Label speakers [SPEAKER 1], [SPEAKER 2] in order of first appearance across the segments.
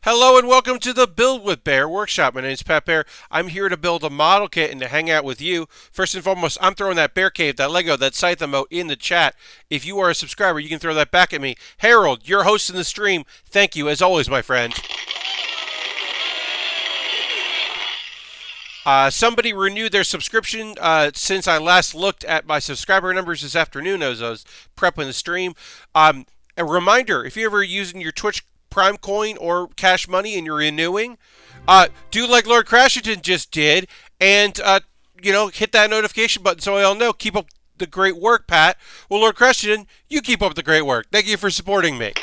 [SPEAKER 1] Hello and welcome to the Build with Baer workshop. My name is Pat Baer. I'm here to build a model kit and to hang out with you. First and foremost, I'm throwing that Bear Cave, that Lego, that Scythe emote in the chat. If you are a subscriber, you can throw that back at me. Harold, you're hosting the stream. Thank you, as always, my friend. Somebody renewed their subscription since I last looked at my subscriber numbers this afternoon as I was prepping the stream. A reminder, if you're ever using your Twitch Prime Coin or Cash Money and you're renewing, do like Lord Crashington just did and, hit that notification button so I all know. Keep up the great work, Pat. Well, Lord Crashington, you keep up the great work. Thank you for supporting me.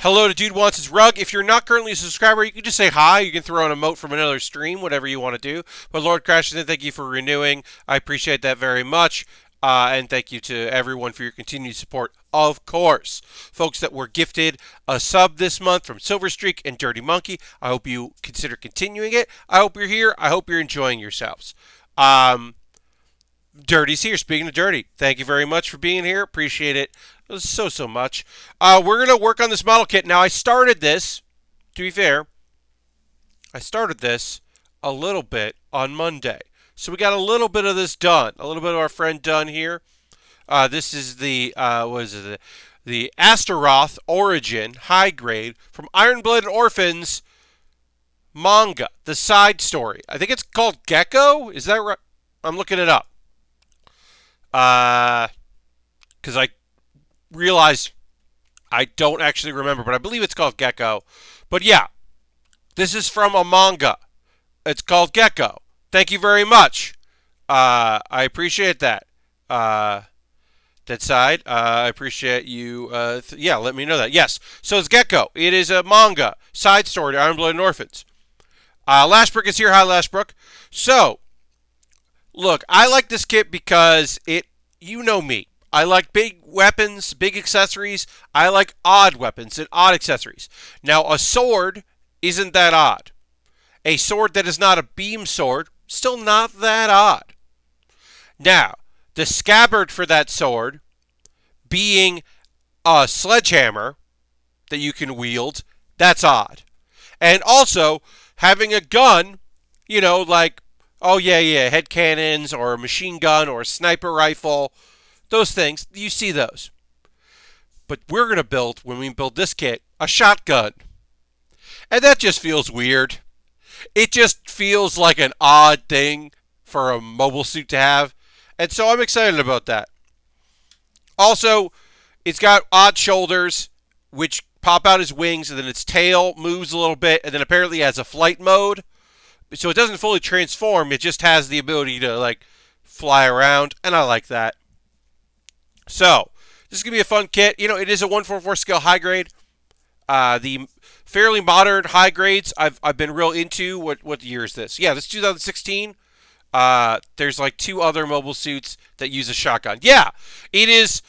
[SPEAKER 1] Hello to Dude Wants His Rug. If you're not currently a subscriber, you can just say hi. You can throw an emote from another stream, whatever you want to do. But Lord Crashington, thank you for renewing. I appreciate that very much. And thank you to everyone for your continued support. Of course, folks that were gifted a sub this month from Silver Streak and Dirty Monkey, I hope you consider continuing it. I hope you're here. I hope you're enjoying yourselves. Dirty's here. Speaking of Dirty, thank you very much for being here. Appreciate it so much. We're going to work on this model kit. Now, I started this, to be fair, a little bit on Monday. So we got a little bit of this done. A little bit of our friend done here. This is the, the Astaroth Origin High Grade from Iron-Blooded Orphans manga. The side story. I think it's called Gecko. Is that right? I'm looking it up. Because I realized I don't actually remember, but I believe it's called Gecko. But yeah, this is from a manga. It's called Gecko. Thank you very much. I appreciate that. That side. I appreciate you. Let me know that. Yes. So it's Gecko. It is a manga side story to Iron-Blooded Orphans. Lashbrook is here. Hi, Lashbrook. So, look, I like this kit because you know me. I like big weapons, big accessories. I like odd weapons and odd accessories. Now, a sword isn't that odd. A sword that is not a beam sword, still not that odd. Now, the scabbard for that sword being a sledgehammer that you can wield, that's odd. And also, having a gun, head cannons or a machine gun or a sniper rifle, those things, you see those. But we're going to build, when we build this kit, a shotgun. And that just feels weird. It just feels like an odd thing for a mobile suit to have. And so I'm excited about that. Also, it's got odd shoulders, which pop out as wings, and then its tail moves a little bit, and then apparently has a flight mode. So it doesn't fully transform, it just has the ability to, fly around, and I like that. So, this is going to be a fun kit. It is a 144 scale high grade. The fairly modern high grades I've been real into. What year is this? Yeah, this is 2016. There's two other mobile suits that use a shotgun. Yeah, it is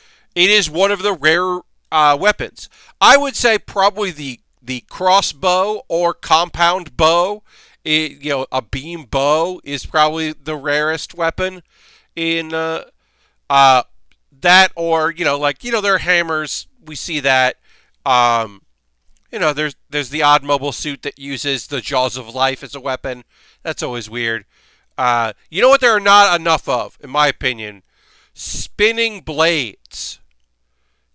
[SPEAKER 1] one of the rare weapons. I would say probably the crossbow or compound bow. A beam bow is probably the rarest weapon in that, or there are hammers. We see that. There's the odd mobile suit that uses the Jaws of Life as a weapon. That's always weird. You know what there are not enough of, in my opinion? Spinning blades.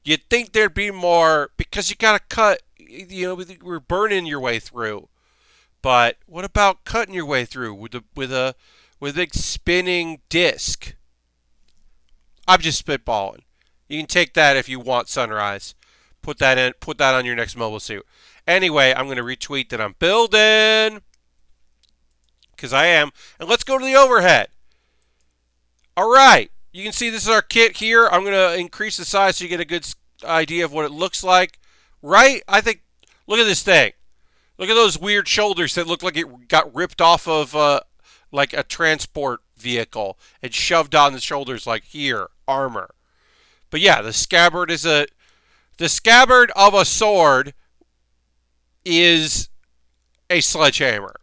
[SPEAKER 1] You'd think there'd be more, because you gotta cut, we're burning your way through. But what about cutting your way through with a big spinning disc? I'm just spitballing. You can take that if you want, Sunrise. Put that on your next mobile suit. Anyway, I'm going to retweet that I'm building, because I am. And let's go to the overhead. All right. You can see this is our kit here. I'm going to increase the size so you get a good idea of what it looks like. Right? I think, look at this thing. Look at those weird shoulders that look like it got ripped off of a transport vehicle and shoved on the shoulders here, armor. But yeah, the scabbard of a sword is a sledgehammer.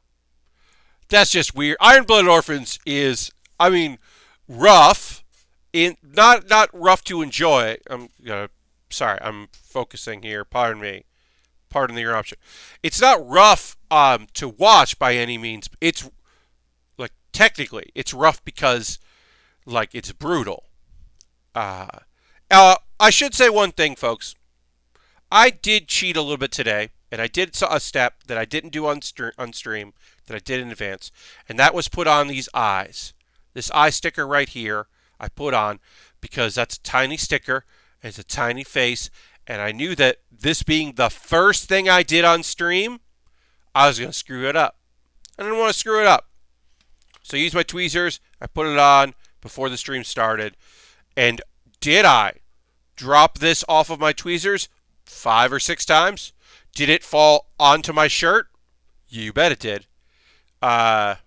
[SPEAKER 1] That's just weird. Iron-Blooded Orphans is, rough. Not rough to enjoy. I'm going to sorry, I'm focusing here. Pardon me. Pardon the interruption. It's not rough to watch by any means. It's like technically it's rough because like it's brutal. Uh, I should say one thing, folks. I did cheat a little bit today, and I did a step that I didn't do on stream that I did in advance, and that was put on these eyes. This eye sticker right here, I put on because that's a tiny sticker, and it's a tiny face, and I knew that this being the first thing I did on stream, I was going to screw it up. I didn't want to screw it up. So I used my tweezers, I put it on before the stream started, and did I drop this off of my tweezers 5 or 6 times? Did it fall onto my shirt? You bet it did. I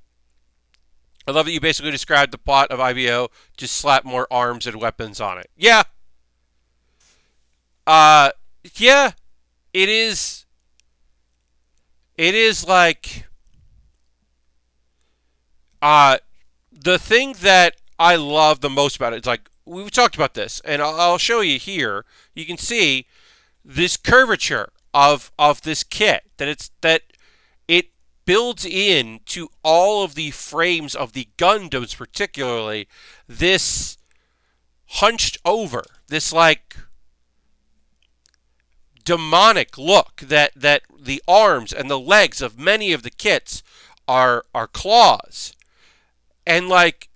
[SPEAKER 1] love that you basically described the plot of IBO, just slap more arms and weapons on it. Yeah. Yeah. It is like, the thing that I love the most about it is like, we've talked about this, and I'll show you here. You can see this curvature of this kit, that it builds in to all of the frames of the Gundams, particularly this hunched over, this like demonic look that the arms and the legs of many of the kits are claws. And like,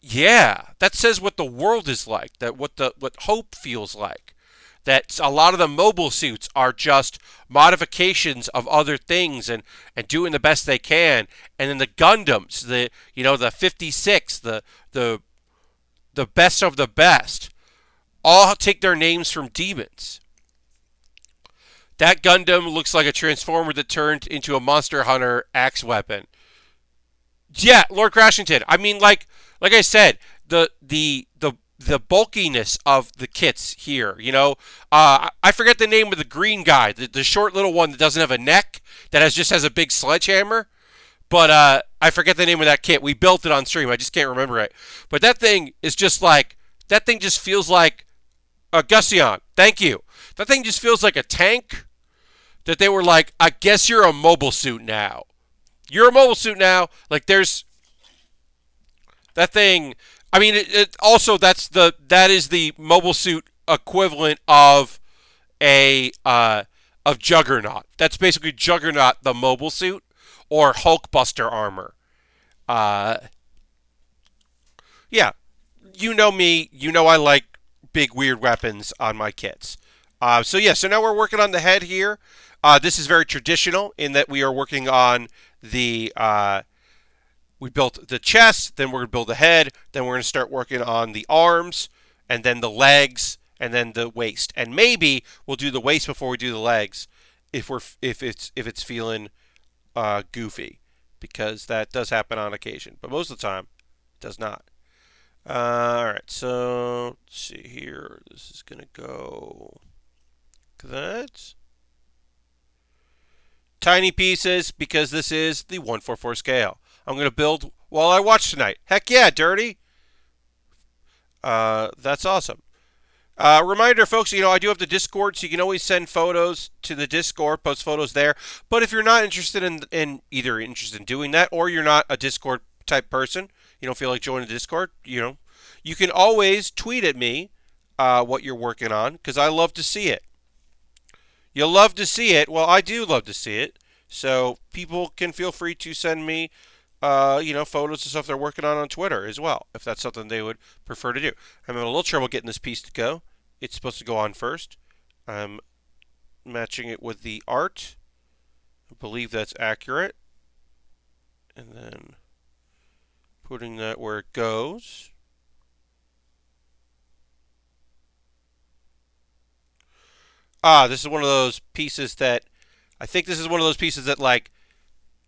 [SPEAKER 1] yeah, that says what the world is like, that what hope feels like. That a lot of the mobile suits are just modifications of other things and doing the best they can. And then the Gundams, the 56, the best of the best, all take their names from demons. That Gundam looks like a transformer that turned into a Monster Hunter axe weapon. Yeah, Lord Crashington. I mean, like I said, the bulkiness of the kits here, I forget the name of the green guy, the short little one that doesn't have a neck, that just has a big sledgehammer. But I forget the name of that kit. We built it on stream. I just can't remember it. But that thing is just like, that thing just feels like a Gussion. Thank you. That thing just feels like a tank that they were like, I guess you're a mobile suit now. You're a mobile suit now. Like, there's that thing. I mean, it also that is the mobile suit equivalent of of Juggernaut. That's basically Juggernaut, the mobile suit, or Hulkbuster armor. Yeah, you know me. You know I like big weird weapons on my kits. So now we're working on the head here. This is very traditional in that we are working on we built the chest, then we're going to build the head, then we're going to start working on the arms, and then the legs, and then the waist. And maybe we'll do the waist before we do the legs if it's feeling goofy, because that does happen on occasion. But most of the time, it does not. All right, so let's see here. This is going to go like that. Tiny pieces, because this is the 1/4/4 scale. I'm going to build while I watch tonight. Heck yeah, Dirty. That's awesome. Reminder, folks, I do have the Discord, so you can always send photos to the Discord, post photos there. But if you're not interested in either interested in doing that, or you're not a Discord type person, you don't feel like joining the Discord, you can always tweet at me what you're working on, because I love to see it. You'll love to see it. Well, I do love to see it. So people can feel free to send me, photos of stuff they're working on Twitter as well, if that's something they would prefer to do. I'm having a little trouble getting this piece to go. It's supposed to go on first. I'm matching it with the art. I believe that's accurate. And then putting that where it goes. This is one of those pieces that, I think this is one of those pieces that like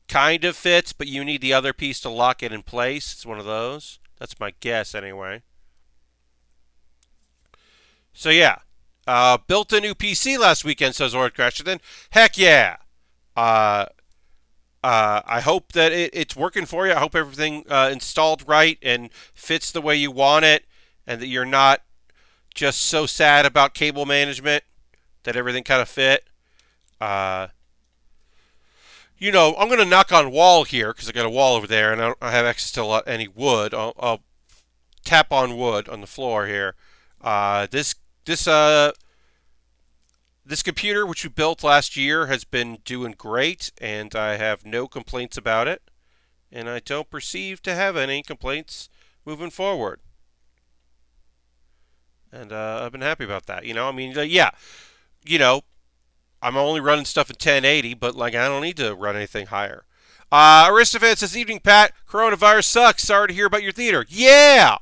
[SPEAKER 1] kind of fits, but you need the other piece to lock it in place. It's one of those. That's my guess anyway. So yeah, built a new PC last weekend, says Lord Crashington. Heck yeah. I hope that it's working for you. I hope everything installed right and fits the way you want it, and that you're not just so sad about cable management that everything kind of fit. Uh, I'm going to knock on wall here because I got a wall over there and I don't have access to any wood. I'll tap on wood on the floor here. This this computer, which we built last year, has been doing great, and I have no complaints about it. And I don't perceive to have any complaints moving forward. And I've been happy about that. Yeah, I'm only running stuff in 1080, but I don't need to run anything higher. Aristophan says, "Evening, Pat. Coronavirus sucks. Sorry to hear about your theater." Yeah.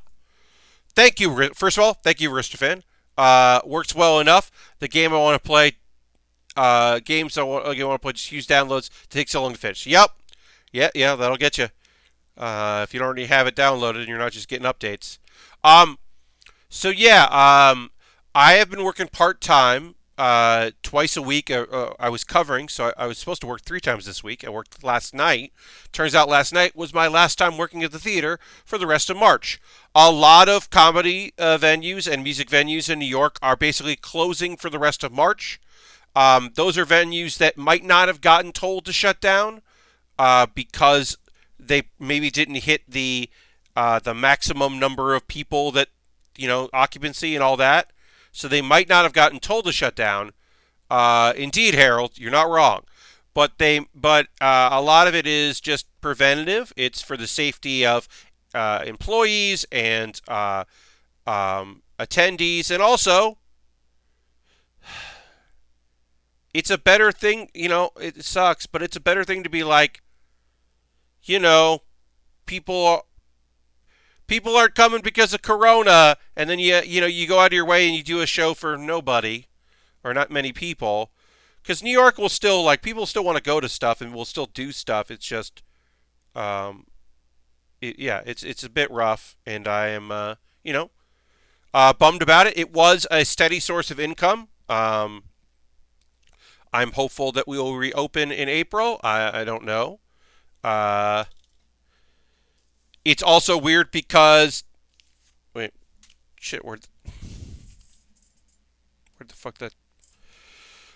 [SPEAKER 1] Thank you. First of all, thank you, Aristophan. Works well enough. The game I want to play, games I want to play, just use downloads. Takes so long to finish. Yep. Yeah, that'll get you. If you don't already have it downloaded and you're not just getting updates. So yeah, I have been working part-time, twice a week. I was covering, so I was supposed to work 3 times this week. I worked last night. Turns out last night was my last time working at the theater for the rest of March. A lot of comedy venues and music venues in New York are basically closing for the rest of March. Those are venues that might not have gotten told to shut down because they maybe didn't hit the maximum number of people that, occupancy and all that. So they might not have gotten told to shut down. Indeed, Harold, you're not wrong. But a lot of it is just preventative. It's for the safety of employees and attendees, and also it's a better thing. It sucks, but it's a better thing to be like, people aren't coming because of Corona, and then you go out of your way and you do a show for nobody or not many people, because New York will still people still want to go to stuff and will still do stuff. It's just it's a bit rough, and I am bummed about it. It was a steady source of income. I'm hopeful that we will reopen in April. I don't know. It's also weird because where'd the fuck that?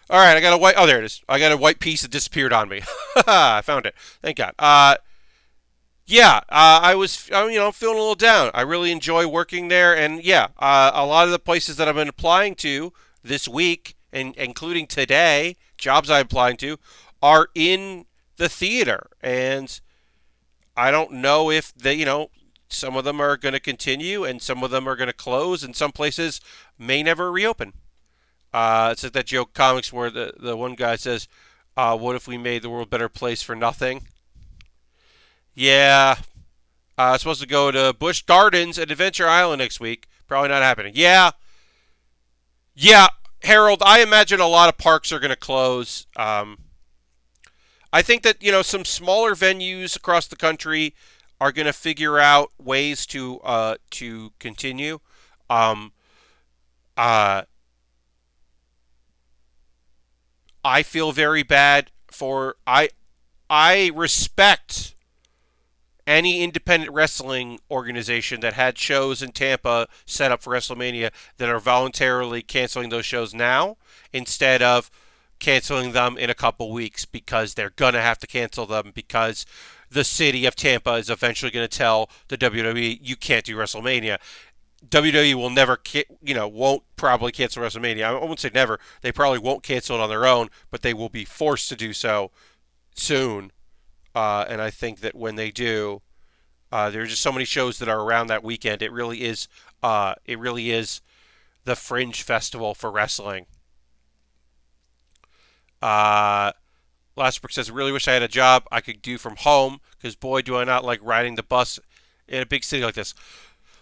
[SPEAKER 1] All right, I got a white. Oh, there it is. I got a white piece that disappeared on me. I found it. Thank God. I was feeling a little down. I really enjoy working there, and a lot of the places that I've been applying to this week, and including today, jobs I'm applying to, are in the theater, and I don't know if some of them are going to continue, and some of them are going to close, and some places may never reopen. It's like that joke comics where the one guy says, "What if we made the world a better place for nothing?" Yeah. I'm supposed to go to Busch Gardens and Adventure Island next week. Probably not happening. Yeah, Harold, I imagine a lot of parks are going to close. I think that, some smaller venues across the country are going to figure out ways to continue. I feel very bad for I respect any independent wrestling organization that had shows in Tampa set up for WrestleMania that are voluntarily canceling those shows now instead of canceling them in a couple weeks, because they're going to have to cancel them because the city of Tampa is eventually going to tell the WWE, you can't do WrestleMania. WWE will never, won't probably cancel WrestleMania. I won't say never. They probably won't cancel it on their own, but they will be forced to do so soon. And I think that when they do, there are just so many shows that are around that weekend. It really is the fringe festival for wrestling. Lastbrook says, "I really wish I had a job I could do from home, because boy, do I not like riding the bus in a big city like this."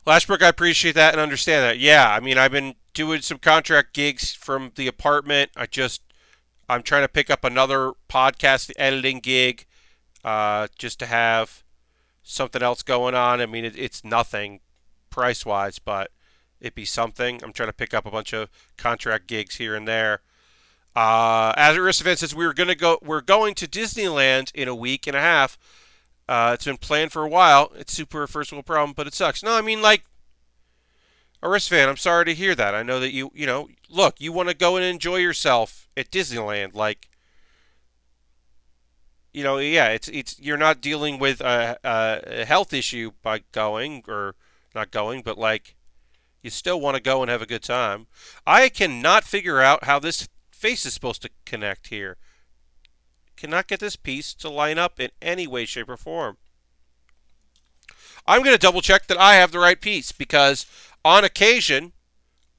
[SPEAKER 1] Lashbrook, I appreciate that and understand that. Yeah, I mean, I've been doing some contract gigs from the apartment. I'm trying to pick up another podcast editing gig, just to have something else going on. I mean, it's nothing price-wise, but it'd be something. I'm trying to pick up a bunch of contract gigs here and there. As Aristophan says, we're going to Disneyland in a week and a half. It's been planned for a while. It's super first world problem, but it sucks. No, I mean, Arista fan, I'm sorry to hear that. I know that look, you want to go and enjoy yourself at Disneyland. Like, yeah, it's you're not dealing with a health issue by going or not going, but like, you still want to go and have a good time. I cannot figure out how this face is supposed to connect here. Cannot get this piece to line up in any way, shape, or form. I'm going to double check that I have the right piece because on occasion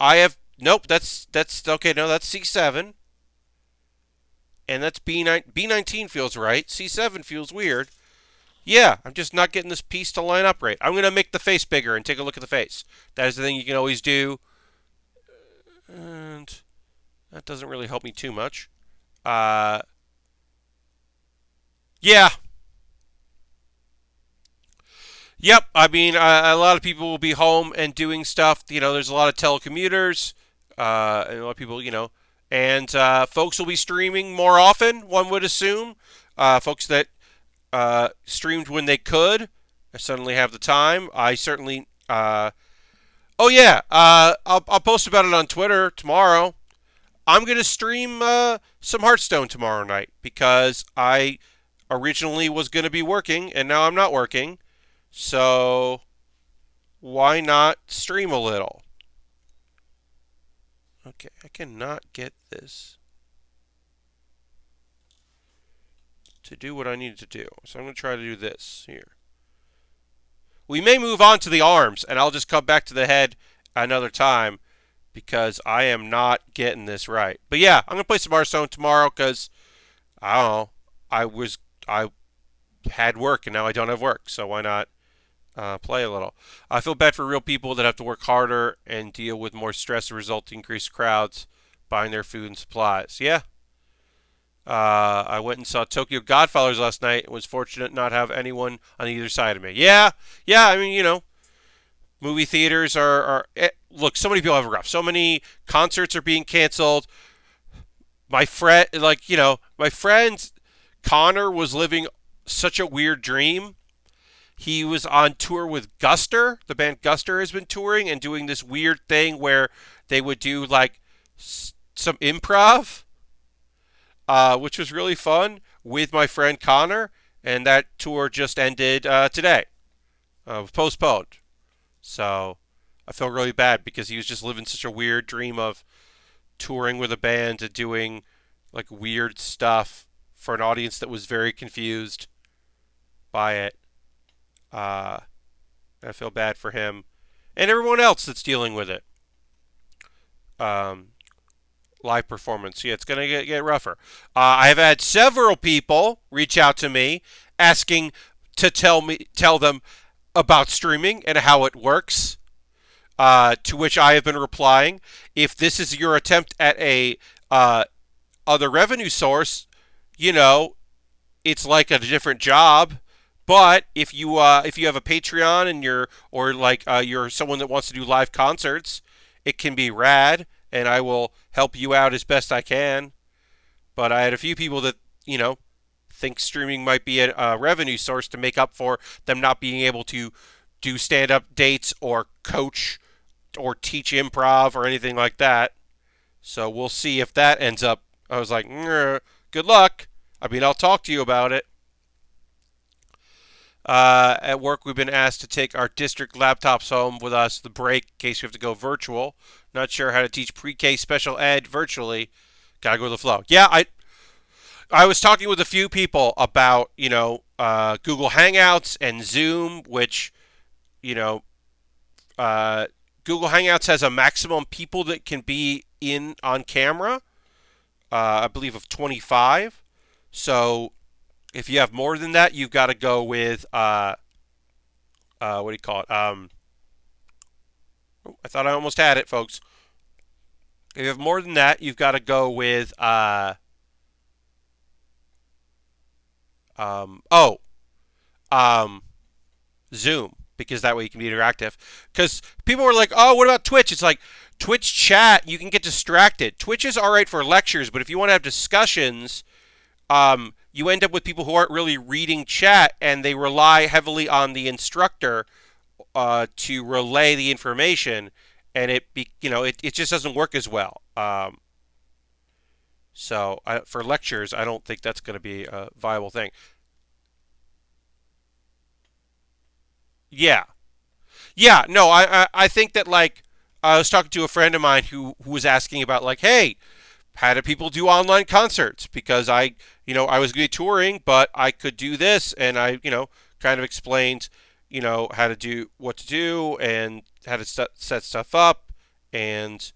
[SPEAKER 1] I have nope. That's okay. No, that's C7, and that's B9. B19 feels right. C7 feels weird. Yeah, I'm just not getting this piece to line up right. I'm going to make the face bigger and take a look at the face. That is the thing you can always do. And that doesn't really help me too much. Yeah. Yep. I mean, a lot of people will be home and doing stuff. There's a lot of telecommuters, and a lot of people, and folks will be streaming more often, one would assume. Folks that streamed when they could suddenly have the time. I certainly. Oh yeah, I'll post about it on Twitter tomorrow. I'm gonna stream some Hearthstone tomorrow night because I originally was gonna be working and now I'm not working. So why not stream a little? Okay, I cannot get this to do what I need to do. So I'm going to try to do this here. We may move on to the arms, and I'll just come back to the head another time because I am not getting this right. But yeah, I'm going to play some Hearthstone tomorrow because, I don't know, I had work and now I don't have work, so why not play a little? I feel bad for real people that have to work harder and deal with more stress as a result of increased crowds buying their food and supplies. Yeah. I went and saw Tokyo Godfathers last night and was fortunate not to have anyone on either side of me. Yeah. I mean, movie theaters are look, so many people have it rough. So many concerts are being canceled. My friend, my friend Connor was living such a weird dream. He was on tour with Guster. The band Guster has been touring and doing this weird thing where they would do like some improv, which was really fun with my friend Connor. And that tour just ended today, postponed. So I feel really bad because he was just living such a weird dream of touring with a band and doing like weird stuff for an audience that was very confused by it. I feel bad for him and everyone else that's dealing with it. Live performance. Yeah, it's going to get rougher. I have had several people reach out to me asking to tell them about streaming and how it works. To which I have been replying, if this is your attempt at a other revenue source, it's like a different job. But if you have a Patreon and you're someone that wants to do live concerts, it can be rad, and I will help you out as best I can. But I had a few people that think streaming might be a revenue source to make up for them not being able to do stand-up dates or coach or teach improv or anything like that. So we'll see if that ends up. I was like, good luck. I mean, I'll talk to you about it. At work, we've been asked to take our district laptops home with us the break in case we have to go virtual. Not sure how to teach pre-K special ed virtually. Gotta go with the flow. Yeah, I was talking with a few people about, Google Hangouts and Zoom, which, Google Hangouts has a maximum people that can be in on camera, I believe of 25. So if you have more than that, you've got to go with, what do you call it? I thought I almost had it, folks. If you have more than that, you've got to go with, Zoom, because that way you can be interactive. Because people were like, oh, what about Twitch? It's like, Twitch chat, you can get distracted. Twitch is all right for lectures, but if you want to have discussions, you end up with people who aren't really reading chat, and they rely heavily on the instructor to relay the information, and it just doesn't work as well. So for lectures, I don't think that's going to be a viable thing. Yeah, yeah. No, I think that like I was talking to a friend of mine who was asking about like, hey, how do people do online concerts? Because I was going to be touring, but I could do this, and I kind of explained how to do what to do and how to set stuff up, and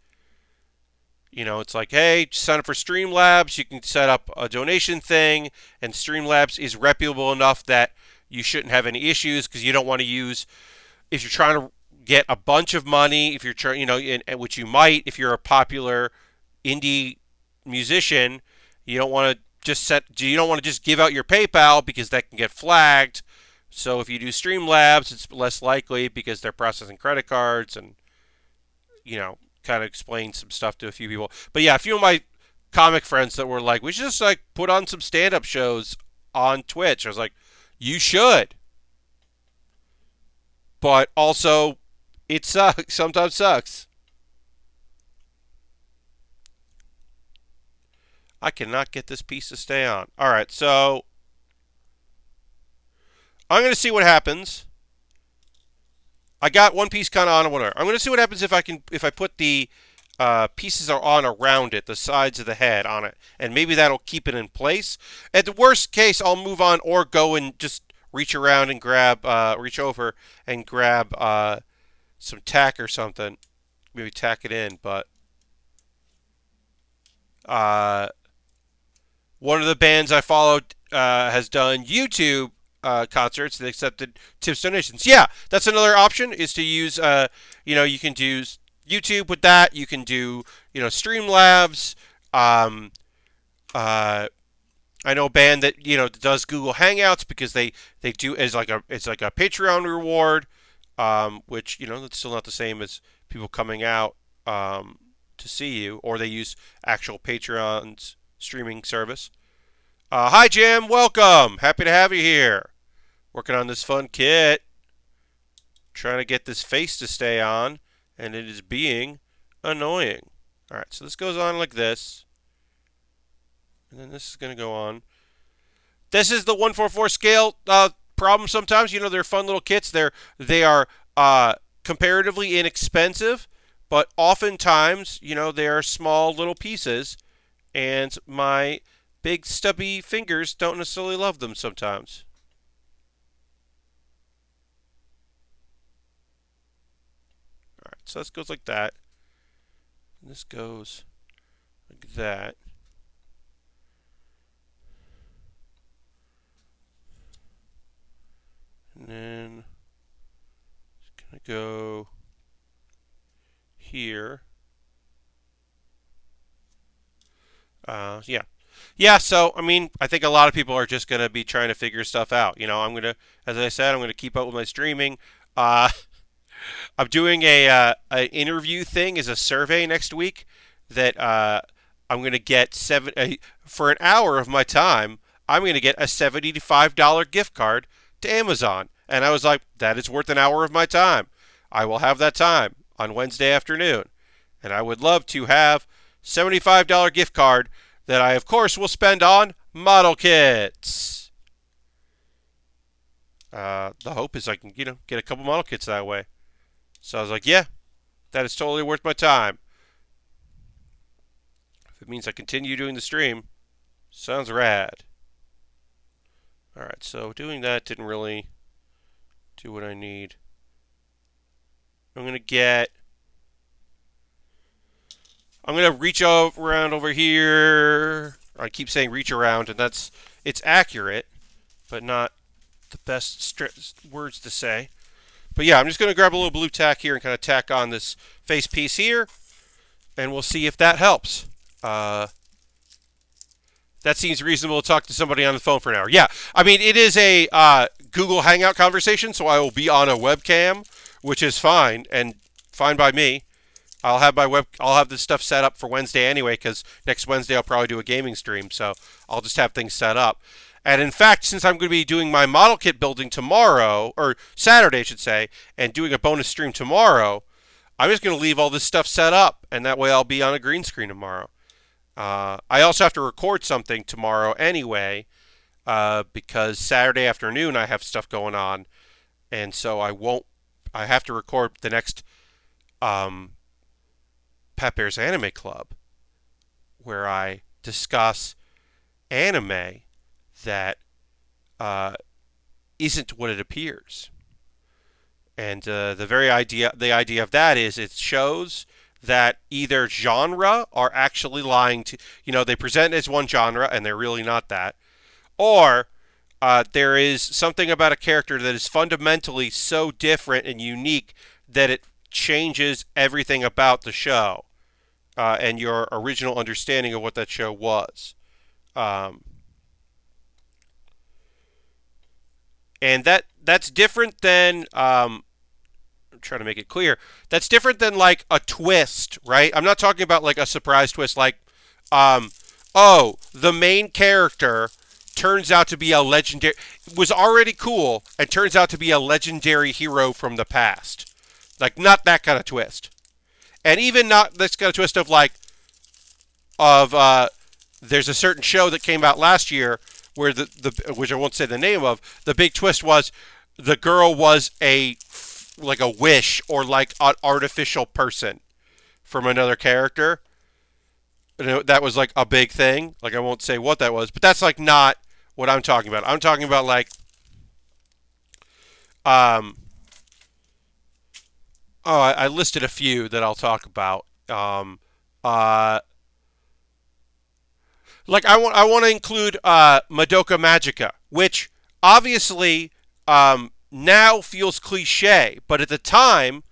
[SPEAKER 1] it's like, hey, sign up for Streamlabs. You can set up a donation thing, and Streamlabs is reputable enough that you shouldn't have any issues because you don't want to use if you're trying to get a bunch of money. If you're trying, which you might if you're a popular indie musician, you don't want to just give out your PayPal because that can get flagged. So if you do Streamlabs, it's less likely because they're processing credit cards and kind of explain some stuff to a few people. But yeah, a few of my comic friends that were like, we should just like put on some stand-up shows on Twitch. I was like, you should. But also, it sucks. Sometimes sucks. I cannot get this piece to stay on. All right, so I'm going to see what happens. I got one piece kind of on or whatever. I'm going to see what happens if I put the pieces are on around it, the sides of the head on it, and maybe that'll keep it in place. At the worst case, I'll move on or go and just reach around and reach over and grab some tack or something. Maybe tack it in, but one of the bands I followed has done YouTube concerts that accepted tips donations. Yeah, that's another option is to use, you can do YouTube with that. You can do, Streamlabs. I know a band that does Google Hangouts because they do it's like a Patreon reward, which that's still not the same as people coming out to see you, or they use actual Patreon's streaming service. Hi Jim, welcome. Happy to have you here. Working on this fun kit, trying to get this face to stay on, and it is being annoying. All right, so this goes on like this. And then this is going to go on. This is the 144 scale problem sometimes. They're fun little kits. They are comparatively inexpensive, but oftentimes, they are small little pieces, and my big stubby fingers don't necessarily love them sometimes. All right, so this goes like that. And this goes like that. And then it's going to go here. Yeah. Yeah, so, I think a lot of people are just going to be trying to figure stuff out. I'm going to, as I said, I'm going to keep up with my streaming. I'm doing an interview thing as a survey next week that I'm going to get for an hour of my time, I'm going to get a $75 gift card to Amazon. And I was like, that is worth an hour of my time. I will have that time on Wednesday afternoon. And I would love to have $75 gift card that I, of course, will spend on model kits. The hope is I can, get a couple model kits that way. So I was like, yeah, that is totally worth my time. If it means I continue doing the stream, sounds rad. Alright, so doing that didn't really do what I need. I'm going to reach around over here. I keep saying reach around, and it's accurate, but not the best words to say. But yeah, I'm just going to grab a little blue tack here and kind of tack on this face piece here, and we'll see if that helps. That seems reasonable to talk to somebody on the phone for an hour. Yeah, it is a Google Hangout conversation, so I will be on a webcam, which is fine, and fine by me. I'll have this stuff set up for Wednesday anyway, because next Wednesday I'll probably do a gaming stream, so I'll just have things set up. And in fact, since I'm going to be doing my model kit building tomorrow, or Saturday I should say, and doing a bonus stream tomorrow, I'm just going to leave all this stuff set up, and that way I'll be on a green screen tomorrow. I also have to record something tomorrow anyway, because Saturday afternoon I have stuff going on, and so I have to record the next Pat Bear's Anime Club, where I discuss anime that isn't what it appears. And the idea of that is it shows that either genre are actually lying to, they present as one genre and they're really not that, or there is something about a character that is fundamentally so different and unique that it changes everything about the show and your original understanding of what that show was. And that's different than I'm trying to make it clear. That's different than like a twist, right? I'm not talking about like a surprise twist, like, the main character turns out to be a legendary, was already cool, and turns out to be a legendary hero from the past. Like, not that kind of twist. And even not this kind of twist of like, there's a certain show that came out last year where which I won't say the name of, the big twist was the girl was like a wish or like an artificial person from another character. That was like a big thing. Like, I won't say what that was, but that's like not what I'm talking about. I'm talking about like, I listed a few that I'll talk about. Like, I want to include Madoka Magica, which obviously now feels cliche, but at the time,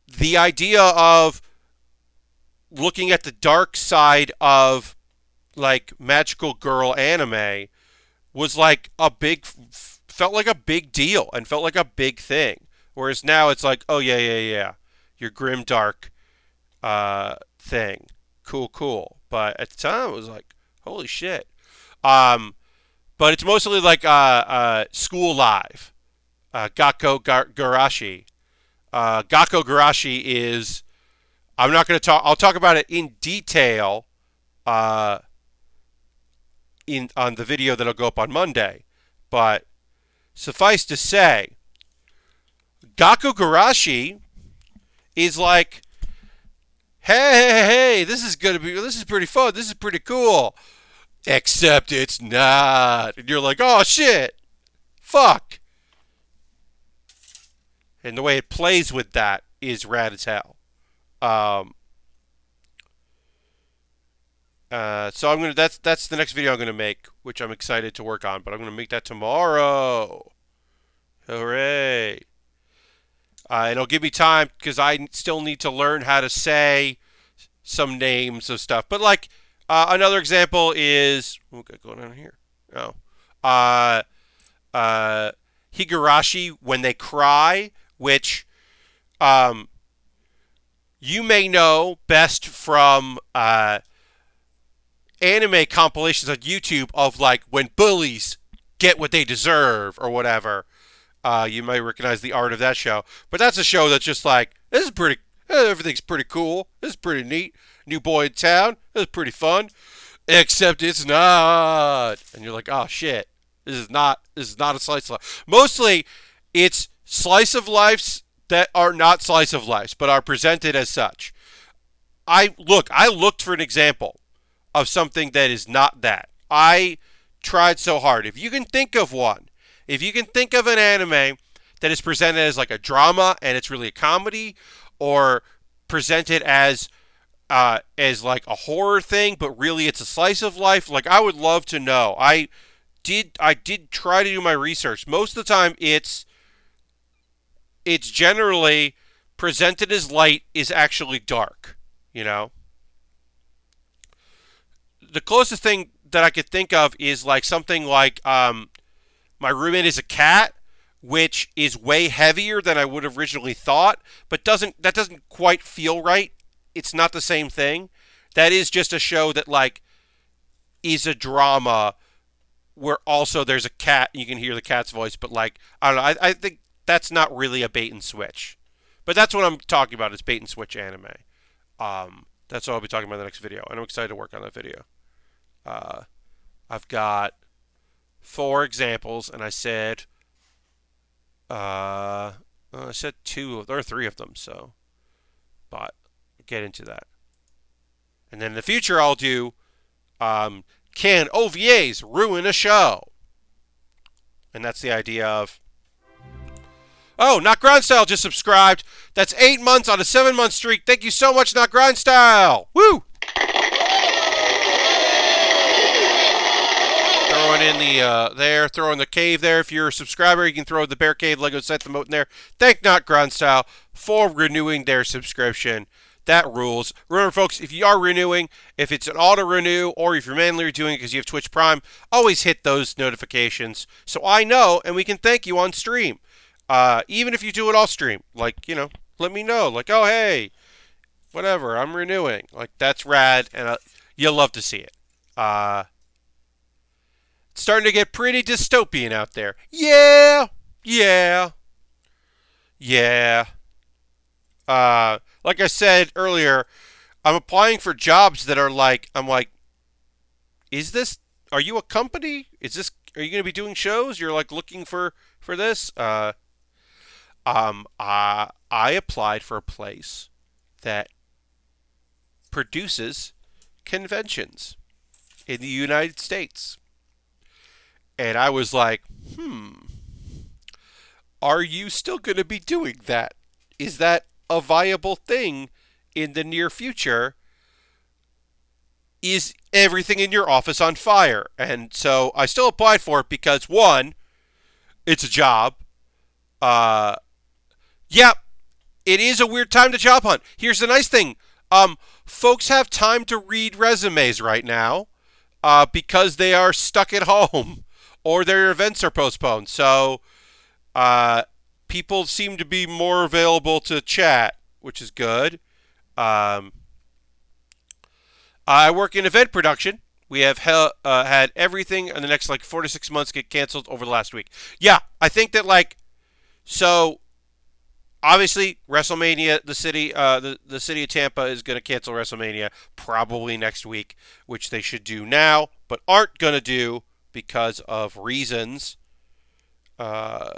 [SPEAKER 1] the idea of looking at the dark side of like magical girl anime was like felt like a big deal and felt like a big thing. Whereas now it's like, oh yeah, your grim dark thing, cool. But at the time it was like, holy shit. But it's mostly like School Live, Gakko Garashi. Gakko Garashi is, I'm not going to talk, I'll talk about it in detail on the video that'll go up on Monday. But suffice to say, Gakko Garashi is like, hey, this is pretty fun, this is pretty cool. Except it's not. And you're like, oh shit, fuck. And the way it plays with that is rad as hell. So I'm gonna. That's the next video I'm gonna make, which I'm excited to work on. But I'm gonna make that tomorrow. Hooray! And it'll give me time because I still need to learn how to say some names of stuff. But like another example is, what got going on here? Higurashi when they cry, which you may know best from anime compilations on YouTube of like when bullies get what they deserve or whatever. You may recognize the art of that show, but that's a show that's just like, this is pretty, everything's pretty cool, this is pretty neat, new boy in town, this is pretty fun, except it's not, and you're like, oh shit, this is not a slice of life. Mostly, it's slice of lives that are not slice of lives, but are presented as such. I looked for an example of something that is not that. I tried so hard. If you can think of one, if you can think of an anime that is presented as like a drama and it's really a comedy, or presented as like a horror thing, but really it's a slice of life, like I would love to know. I did try to do my research. Most of the time it's generally presented as light is actually dark, you know? The closest thing that I could think of is like something like My Roommate is a Cat, which is way heavier than I would have originally thought, but that doesn't quite feel right. It's not the same thing. That is just a show that like is a drama where also there's a cat and you can hear the cat's voice, but like I don't know, I think that's not really a bait and switch. But that's what I'm talking about is bait and switch anime. That's what I'll be talking about in the next video, and I'm excited to work on that video. I've got 4 examples, and I said 2 or 3 of them. So, but I'll get into that, and then in the future I'll do can OVAs ruin a show, and that's the idea of. Oh, Not Grindstyle just subscribed. That's 8 months on a 7-month streak. Thank you so much, Not Grindstyle. Woo! Throwing in the throwing the cave there. If you're a subscriber, you can throw the Bear Cave Lego set emote in there. Thank Not Grindstyle for renewing their subscription. That rules. Remember, folks, if you are renewing, if it's an auto-renew, or if you're manually doing it because you have Twitch Prime, always hit those notifications so I know and we can thank you on stream. Even if you do it off stream, like, let me know. Like, oh, hey, whatever, I'm renewing. Like, that's rad, and you'll love to see it. It's starting to get pretty dystopian out there. Yeah. Like I said earlier, I'm applying for jobs that are like, I'm like, are you a company? Are you going to be doing shows? You're like looking for this? I applied for a place that produces conventions in the United States. And I was like, are you still going to be doing that? Is that a viable thing in the near future? Is everything in your office on fire? And so I still applied for it because, 1, it's a job. Yeah, it is a weird time to job hunt. Here's the nice thing. Folks have time to read resumes right now because they are stuck at home or their events are postponed. So people seem to be more available to chat, which is good. I work in event production. We have had everything in the next 4 to 6 months get canceled over the last week. Yeah, I think that so. Obviously, WrestleMania, the city of Tampa is going to cancel WrestleMania probably next week, which they should do now, but aren't going to do because of reasons. Because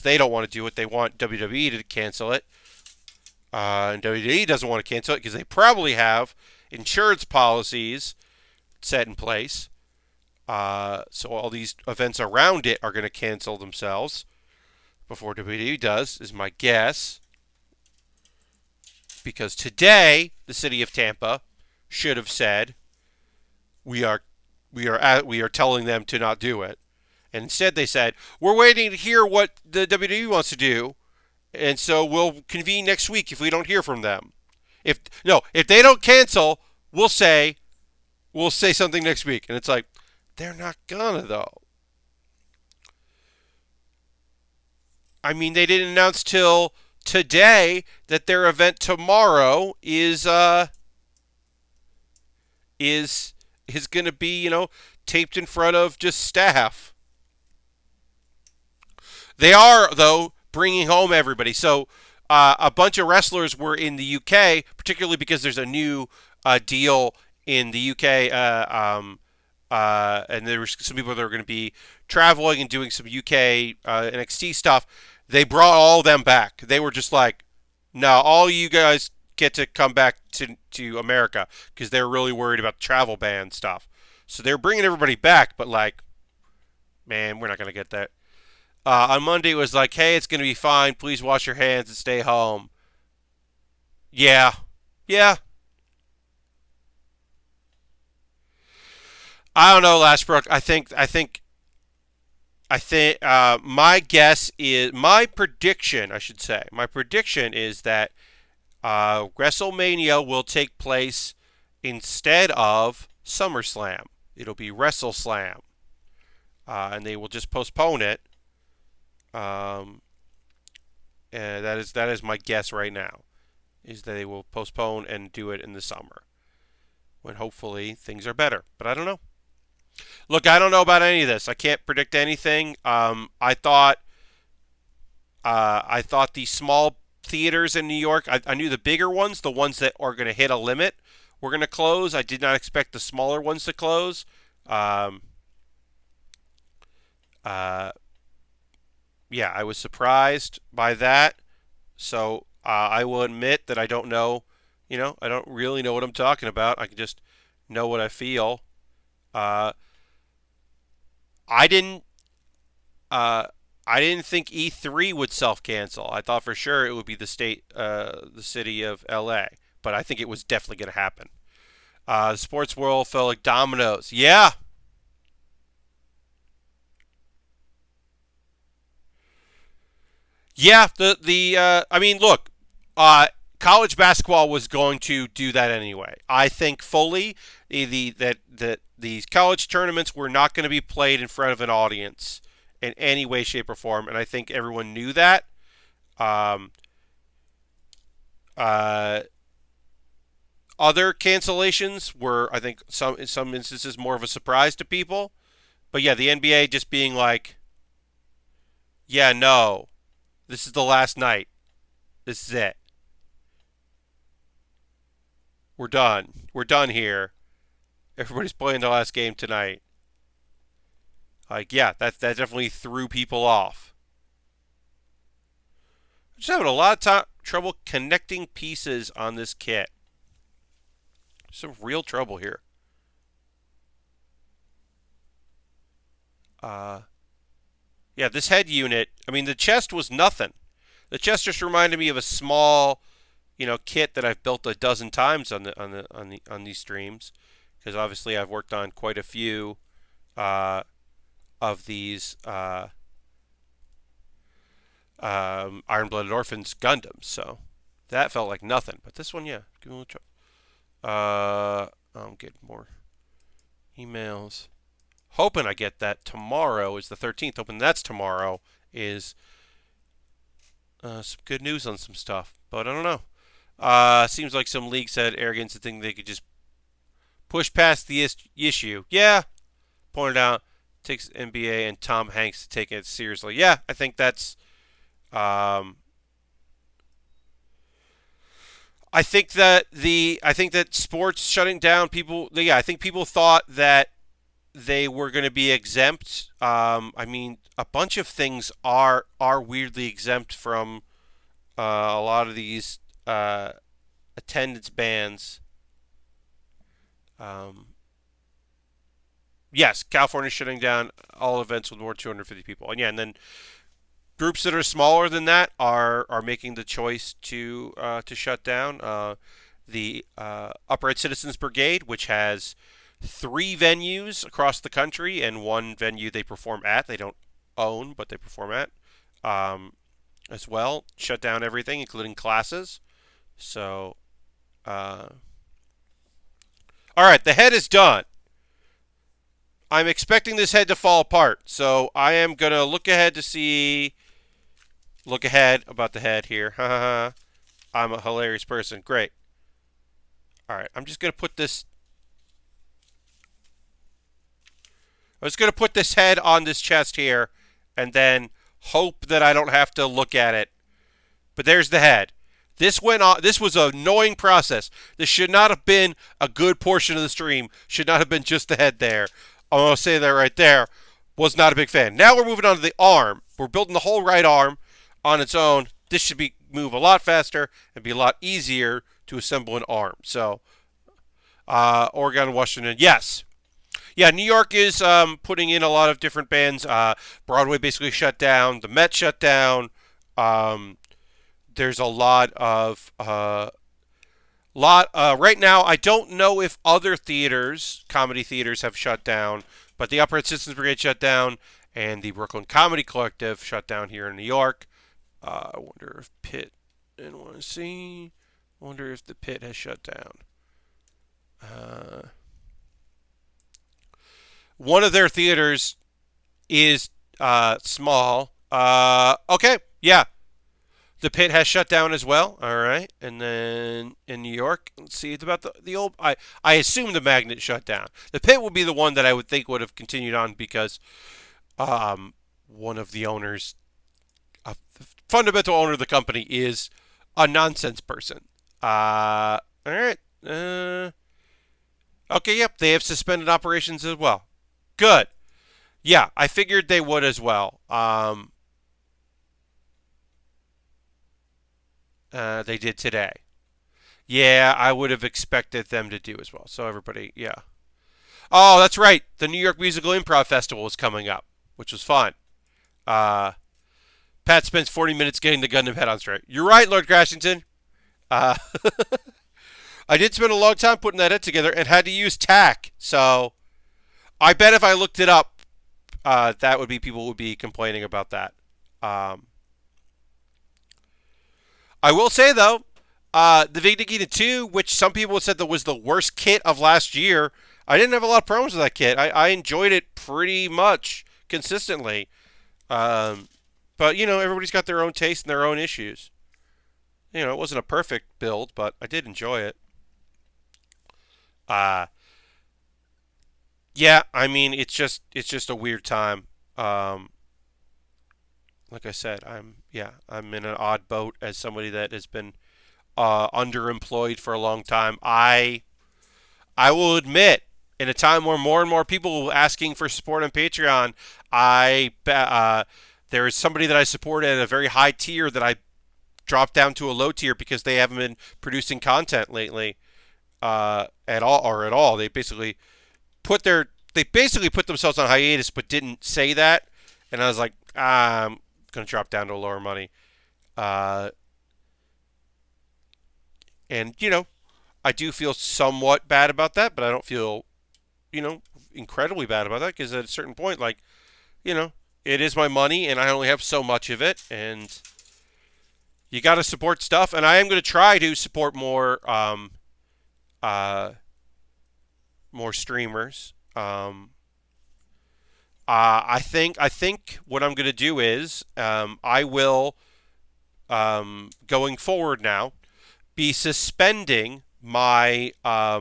[SPEAKER 1] they don't want to do it. They want WWE to cancel it. And WWE doesn't want to cancel it because they probably have insurance policies set in place. So all these events around it are going to cancel themselves before WWE does, is my guess. Because today, the city of Tampa should have said, we are telling them to not do it. And instead they said, we're waiting to hear what the WWE wants to do, and so we'll convene next week if we don't hear from them. If they don't cancel, we'll say something next week. And it's like, they're not gonna though. I mean, they didn't announce till today that their event tomorrow is going to be, taped in front of just staff. They are, though, bringing home everybody. So a bunch of wrestlers were in the UK, particularly because there's a new deal in the UK, and there were some people that were going to be traveling and doing some UK NXT stuff. They brought all of them back. They were just like, no, all you guys get to come back to America because they're really worried about the travel ban stuff. So they're bringing everybody back, but man, we're not going to get that. On Monday, it was like, hey, it's going to be fine. Please wash your hands and stay home. Yeah. I don't know, Lashbrook. I think my prediction is that WrestleMania will take place instead of SummerSlam. It'll be WrestleSlam. And they will just postpone it. And that is my guess right now, is that they will postpone and do it in the summer, when hopefully things are better. But I don't know. Look, I don't know about any of this. I can't predict anything. I thought I thought the small theaters in New York, I knew the bigger ones, the ones that are going to hit a limit, were going to close. I did not expect the smaller ones to close. Um, uh, yeah, I was surprised by that. So I will admit that I don't know, I don't really know what I'm talking about. I can just know what I feel. Uh, I didn't. Uh, I didn't think E3 would self-cancel. I thought for sure it would be the city of LA, but I think it was definitely going to happen. The sports world fell like dominoes. Yeah, yeah. I mean, look, uh, college basketball was going to do that anyway. I think fully that these college tournaments were not going to be played in front of an audience in any way, shape, or form, and I think everyone knew that. Um, uh, Other cancellations were, I think, in some instances more of a surprise to people. But yeah, the NBA just being like, yeah, no, this is the last night. This is it. We're done. We're done here. Everybody's playing the last game tonight. Like, yeah, that definitely threw people off. I'm just having a lot of trouble connecting pieces on this kit. Some real trouble here. Uh, yeah, this head unit. I mean, the chest was nothing. The chest just reminded me of a small, kit that I've built a dozen times on these streams, because obviously I've worked on quite a few of these Iron Blooded Orphans Gundams. So that felt like nothing. But this one, yeah, give me a little trouble. I'm getting more emails. Hoping I get that tomorrow is the 13th. Hoping that's tomorrow is some good news on some stuff. But I don't know. Seems like some leagues had arrogance to think they could just push past the issue. Yeah, pointed out, takes NBA and Tom Hanks to take it seriously. Yeah, I think that's. I think that sports shutting down people. Yeah, I think people thought that they were going to be exempt. I mean, a bunch of things are weirdly exempt from a lot of these attendance bans. Um, yes, California shutting down all events with more than 250 people, and yeah, and then groups that are smaller than that are making the choice to shut down. The Upright Citizens Brigade, which has 3 venues across the country and 1 venue they perform at. They don't own, but they perform at as well. Shut down everything, including classes. So, all right, the head is done. I'm expecting this head to fall apart, so I am gonna look ahead to see. Look ahead about the head here. I'm a hilarious person. Great. All right, I'm just gonna put this. I'm just gonna put this head on this chest here, and then hope that I don't have to look at it. But there's the head. This went on. This was an annoying process. This should not have been a good portion of the stream. Should not have been just the head there. I'm gonna say that right there. Was not a big fan. Now we're moving on to the arm. We're building the whole right arm on its own. This should move a lot faster and be a lot easier to assemble an arm. So, Oregon, Washington, yes. Yeah, New York is putting in a lot of different bands. Broadway basically shut down. The Met shut down. There's a lot of right now. I don't know if other comedy theaters, have shut down, but the Upright Citizens Brigade shut down, and the Brooklyn Comedy Collective shut down here in New York. I wonder if Pitt NYC. I wonder if the Pit has shut down. One of their theaters is small. Okay, yeah. The Pit has shut down as well. All right. And then in New York, let's see. It's about the old. I assume the Magnet shut down. The Pit would be the one that I would think would have continued on because one of the owners fundamental owner of the company is a nonsense person. All right. Okay, yep, they have suspended operations as well. Good. Yeah, I figured they would as well. They did today. Yeah, I would have expected them to do as well. So everybody, yeah. Oh, that's right. The New York Musical Improv Festival is coming up, which was fun. Uh, Pat spends 40 minutes getting the Gundam head on straight. You're right, Lord Crashington. Uh, I did spend a long time putting that head together and had to use tack. So I bet if I looked it up, that would be people would be complaining about that. Um, I will say though, the Vigna 2, which some people said that was the worst kit of last year, I didn't have a lot of problems with that kit. I enjoyed it pretty much consistently. But everybody's got their own taste and their own issues. It wasn't a perfect build, but I did enjoy it. Uh, yeah, I mean, it's just a weird time. Like I said, I'm in an odd boat as somebody that has been underemployed for a long time. I will admit, in a time where more and more people are asking for support on Patreon, there is somebody that I support at a very high tier that I dropped down to a low tier because they haven't been producing content lately at all. They basically put themselves on hiatus, but didn't say that. And I was like, I'm gonna drop down to lower money. Uh, and I do feel somewhat bad about that, but I don't feel incredibly bad about that because at a certain point, like, it is my money and I only have so much of it, and you got to support stuff. And I am going to try to support more streamers. I think what I'm going to do is I will going forward now be suspending my I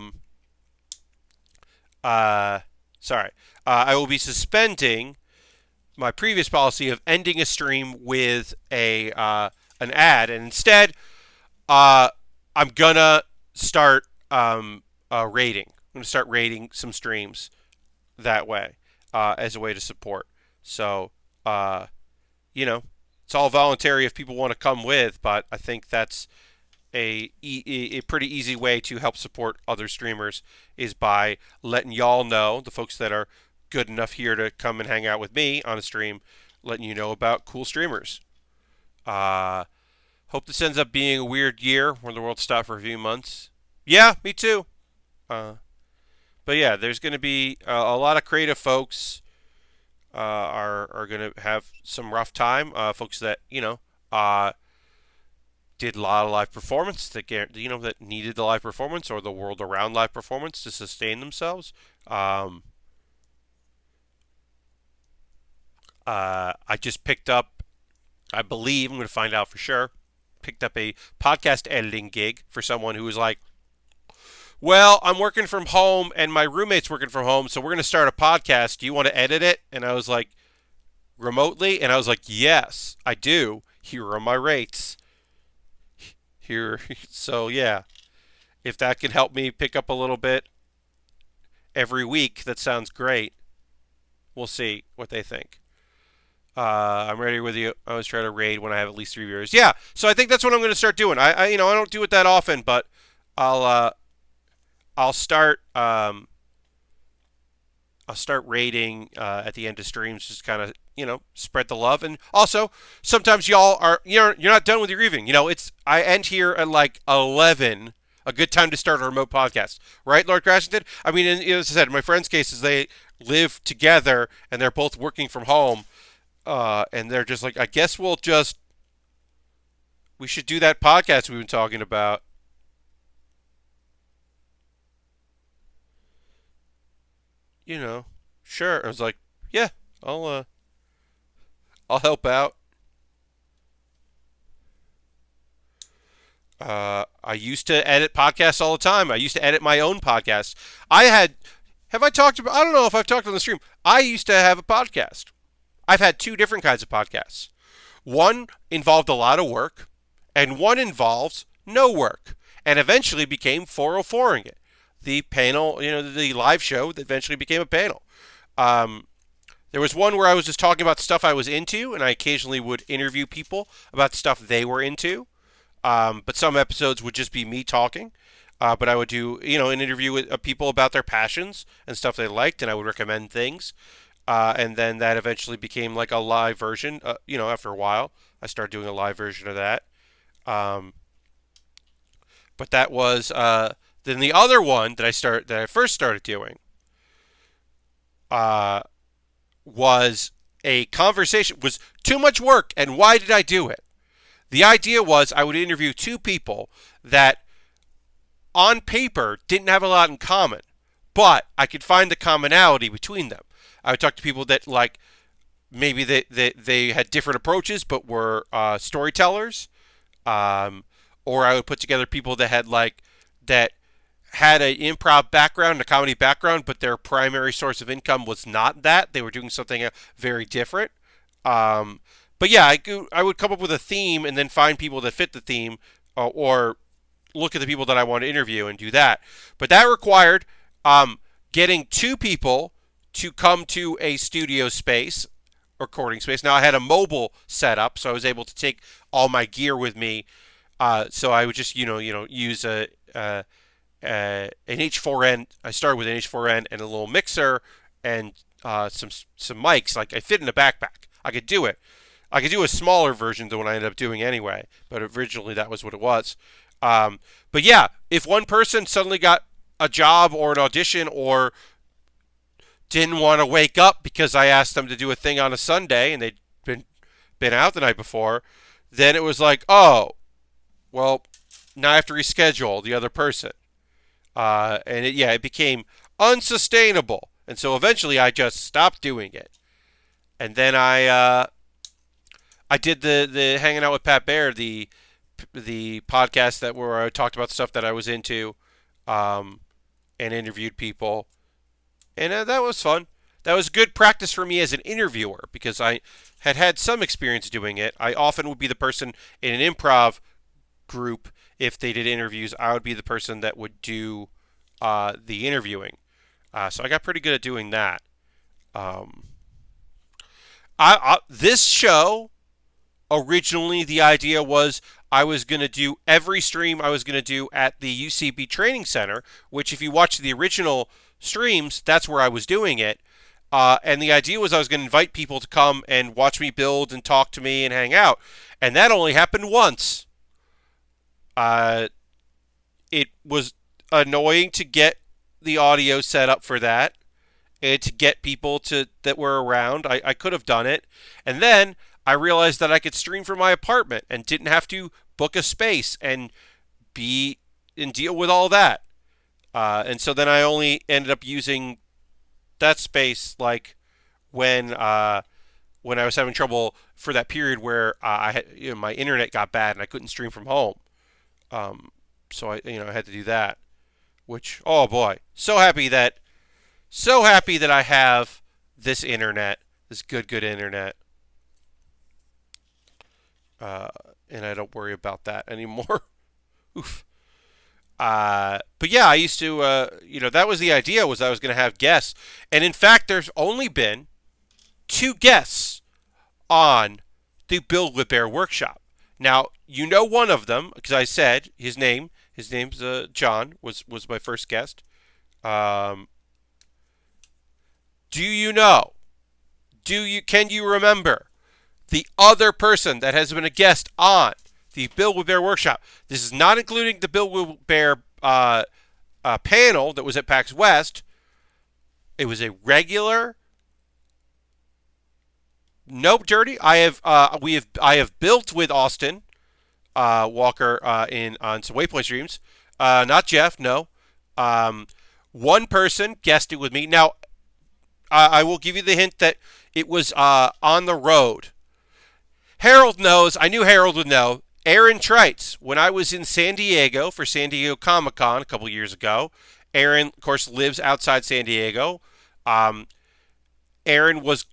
[SPEAKER 1] will be suspending my previous policy of ending a stream with an ad, and instead, I'm gonna start rating. I'm gonna start rating some streams that way as a way to support. So, it's all voluntary if people want to come with, but I think that's a pretty easy way to help support other streamers is by letting y'all know, the folks that are good enough here to come and hang out with me on a stream, letting you know about cool streamers. Hope this ends up being a weird year where the world stopped for a few months. Yeah, me too. But yeah, there's going to be a lot of creative folks are going to have some rough time. Folks that did a lot of live performance that needed the live performance or the world around live performance to sustain themselves. I just picked up, I believe, I'm going to find out for sure, picked up a podcast editing gig for someone who was like, well, I'm working from home and my roommate's working from home, so we're going to start a podcast. Do you want to edit it? And I was like, remotely? And I was like, yes, I do. Here are my rates. Here, so yeah, if that can help me pick up a little bit every week, that sounds great. We'll see what they think. I'm ready with you. I always try to raid when I have at least 3 viewers. Yeah, so I think that's what I'm going to start doing. I don't do it that often, but I'll start raiding at the end of streams, just kind of spread the love. And also sometimes y'all are you're not done with your evening. I end here at like 11. A good time to start a remote podcast, right, Lord Crashington? I mean, as I said, in my friend's cases, they live together and they're both working from home. And they're just like, I guess we should do that podcast we've been talking about. Sure. I was like, yeah, I'll help out. I used to edit podcasts all the time. I used to edit my own podcast. Have I talked about, I don't know if I've talked on the stream. I used to have a podcast. I've had two different kinds of podcasts. One involved a lot of work, and one involves no work, and eventually became 404ing it. The panel, the live show that eventually became a panel. Um, there was one where I was just talking about stuff I was into, and I occasionally would interview people about stuff they were into. But some episodes would just be me talking. But I would do, an interview with people about their passions and stuff they liked, and I would recommend things. And then that eventually became like a live version. After a while, I started doing a live version of that. Um, but that was then the other one that I first started doing uh, was a conversation. Was too much work, and why did I do it? The idea was I would interview two people that on paper didn't have a lot in common, but I could find the commonality between them. I would talk to people that like maybe they had different approaches but were storytellers, or I would put together people that had an improv background, a comedy background, but their primary source of income was not that. They were doing something very different. But yeah, I would come up with a theme and then find people that fit the theme, or look at the people that I want to interview and do that. But that required getting two people to come to a studio space, recording space. Now I had a mobile setup, so I was able to take all my gear with me. So I would just use an H4n. I started with an H4n and a little mixer and some mics. Like I fit in a backpack. I could do it. I could do a smaller version than what I ended up doing anyway, but originally that was what it was. But yeah, if one person suddenly got a job or an audition or didn't want to wake up because I asked them to do a thing on a Sunday and they'd been out the night before, then it was like, oh, well, now I have to reschedule the other person. And it became unsustainable. And so eventually I just stopped doing it. And then I did the Hanging Out with Pat Baer, the podcast where I talked about stuff that I was into, and interviewed people, and that was fun. That was good practice for me as an interviewer because I had some experience doing it. I often would be the person in an improv group if they did interviews. I would be the person that would do the interviewing, so I got pretty good at doing that. This show, originally the idea was I was going to do every stream I was going to do at the UCB Training Center, which if you watch the original streams, that's where I was doing it. And the idea was I was going to invite people to come and watch me build and talk to me and hang out. And that only happened once. It was annoying to get the audio set up for that and to get people that were around. I could have done it. And then I realized that I could stream from my apartment and didn't have to book a space and deal with all that. And so then I only ended up using that space like when I was having trouble for that period where I had, my internet got bad and I couldn't stream from home. So I had to do that. Which, oh boy, so happy that I have this internet, this good internet. And I don't worry about that anymore. Oof. But yeah, I used to, that was the idea, was I was going to have guests. And in fact, there's only been 2 guests on the Build with Baer workshop. Now, one of them, because I said his name's John, was my first guest. Can you remember the other person that has been a guest on the Build with Baer workshop? This is not including the Build with Baer panel that was at PAX West. It was a regular. Nope, Dirty. I have built with Austin Walker on some Waypoint streams. Not Jeff. No. One person guested with me. Now, I will give you the hint that it was on the road. Harold knows. I knew Harold would know. Aaron Trites. When I was in San Diego for San Diego Comic-Con a couple years ago, Aaron, of course, lives outside San Diego. Aaron was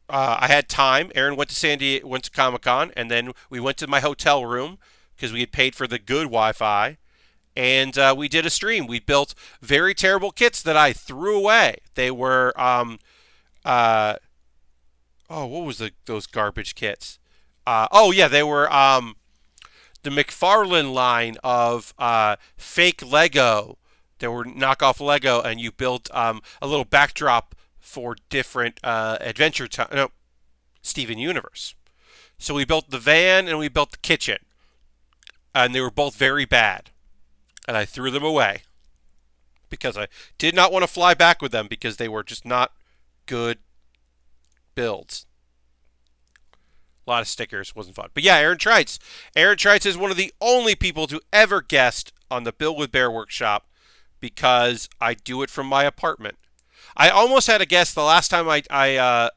[SPEAKER 1] I had time. Aaron went to San Diego, went to Comic Con, and then we went to my hotel room because we had paid for the good Wi-Fi, and we did a stream. We built very terrible kits that I threw away. They were uh, oh, what was those garbage kits? Oh yeah, they were the McFarlane line of fake Lego. They were knockoff Lego, and you built a little backdrop for different Adventure Time. No, Steven Universe. So we built the van and we built the kitchen, and they were both very bad, and I threw them away because I did not want to fly back with them because they were just not good builds. A lot of stickers, wasn't fun. But yeah, Aaron Trites. Aaron Trites is one of the only people to ever guest on the Build with Baer workshop because I do it from my apartment. I almost had a guest the last time I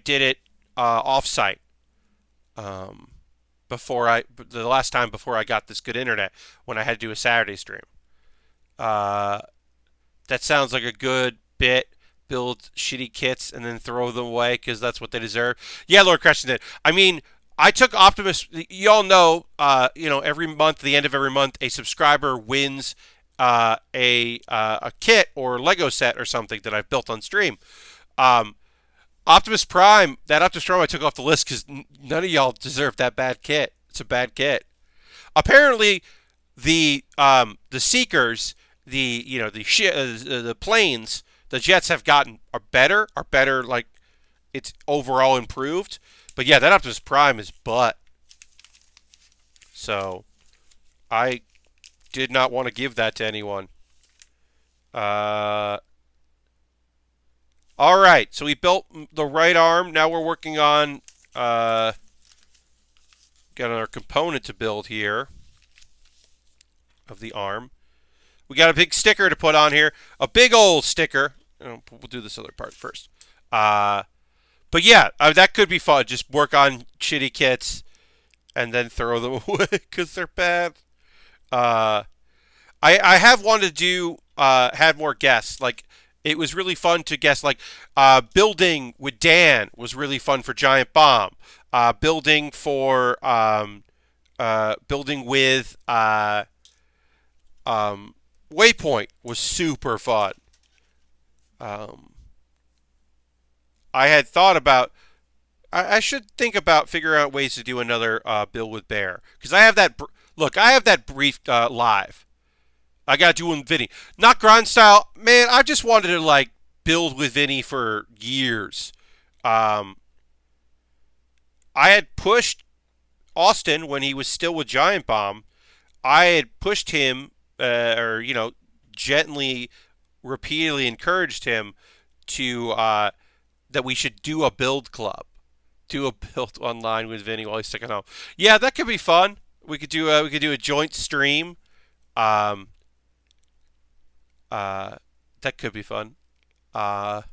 [SPEAKER 1] did it off-site. The last time before I got this good internet when I had to do a Saturday stream. That sounds like a good bit. Build shitty kits and then throw them away because that's what they deserve. Yeah, Lord Crescent did. I mean, I took Optimus. You all know, every month, the end of every month, a subscriber wins a kit or Lego set or something that I've built on stream. Optimus Prime, that Optimus Prime I took off the list because none of y'all deserve that bad kit. It's a bad kit. Apparently, the Seekers, the planes, the jets have are better, like it's overall improved. But yeah, that Optimus Prime is butt. So I did not want to give that to anyone. All right, so we built the right arm. Now we're working on got another component to build here of the arm. We got a big sticker to put on here, a big old sticker. We'll do this other part first. But yeah, that could be fun. Just work on shitty kits and then throw them away because they're bad. I have wanted to do had more guests. Like it was really fun to guest. Like building with Dan was really fun for Giant Bomb. Building for building with Waypoint was super fun. I had thought about. I should think about figuring out ways to do another build with Baer because I have that. Look, I have that brief live. I got to do with Vinny, not grind style. Man, I just wanted to like build with Vinny for years. I had pushed Austin when he was still with Giant Bomb. I had pushed him, gently, repeatedly encouraged him to that we should do a build club, do a build online with Vinny while he's sticking home. Yeah, that could be fun. We could do a joint stream. That could be fun. I've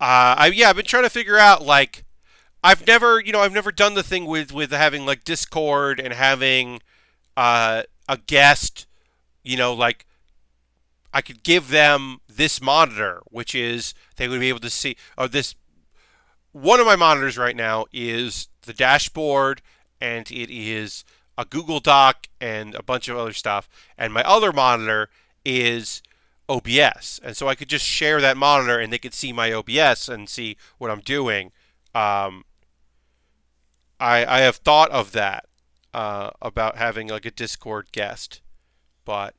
[SPEAKER 1] been trying to figure out like I've never done the thing with having like Discord and having a guest, like I could give them this monitor, which is they would be able to see. Or this one of my monitors right now is the dashboard, and it is a Google Doc and a bunch of other stuff. And my other monitor is OBS, and so I could just share that monitor, and they could see my OBS and see what I'm doing. I have thought of that about having like a Discord guest, but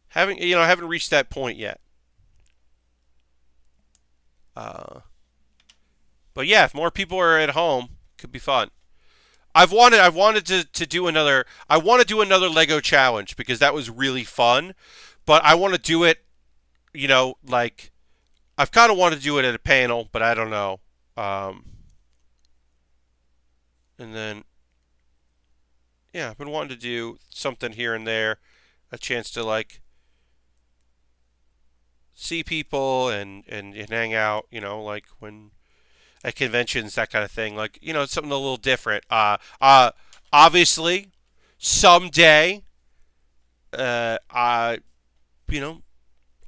[SPEAKER 1] haven't reached that point yet. But yeah, if more people are at home, it could be fun. I wanted to do another. I want to do another Lego challenge because that was really fun. But I want to do it, like I've kind of wanted to do it at a panel, but I don't know. And then, yeah, I've been wanting to do something here and there, a chance to like see people and hang out, like when at conventions, that kind of thing. Like, something a little different. Obviously, someday, I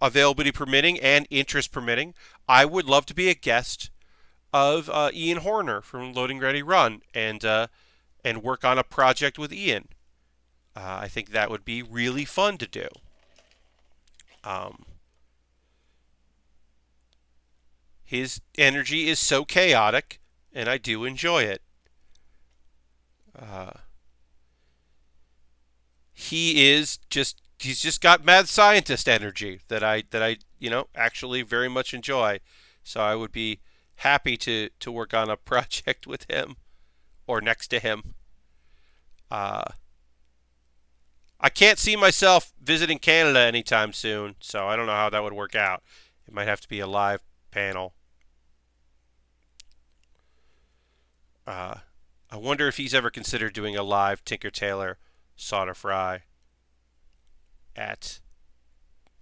[SPEAKER 1] availability permitting and interest permitting, I would love to be a guest of Ian Horner from Loading Ready Run and work on a project with Ian. I think that would be really fun to do. His energy is so chaotic, and I do enjoy it. He's just got mad scientist energy that I actually very much enjoy. So I would be happy to work on a project with him or next to him. I can't see myself visiting Canada anytime soon, so I don't know how that would work out. It might have to be a live panel. I wonder if he's ever considered doing a live Tinker Tailor Solder Fry at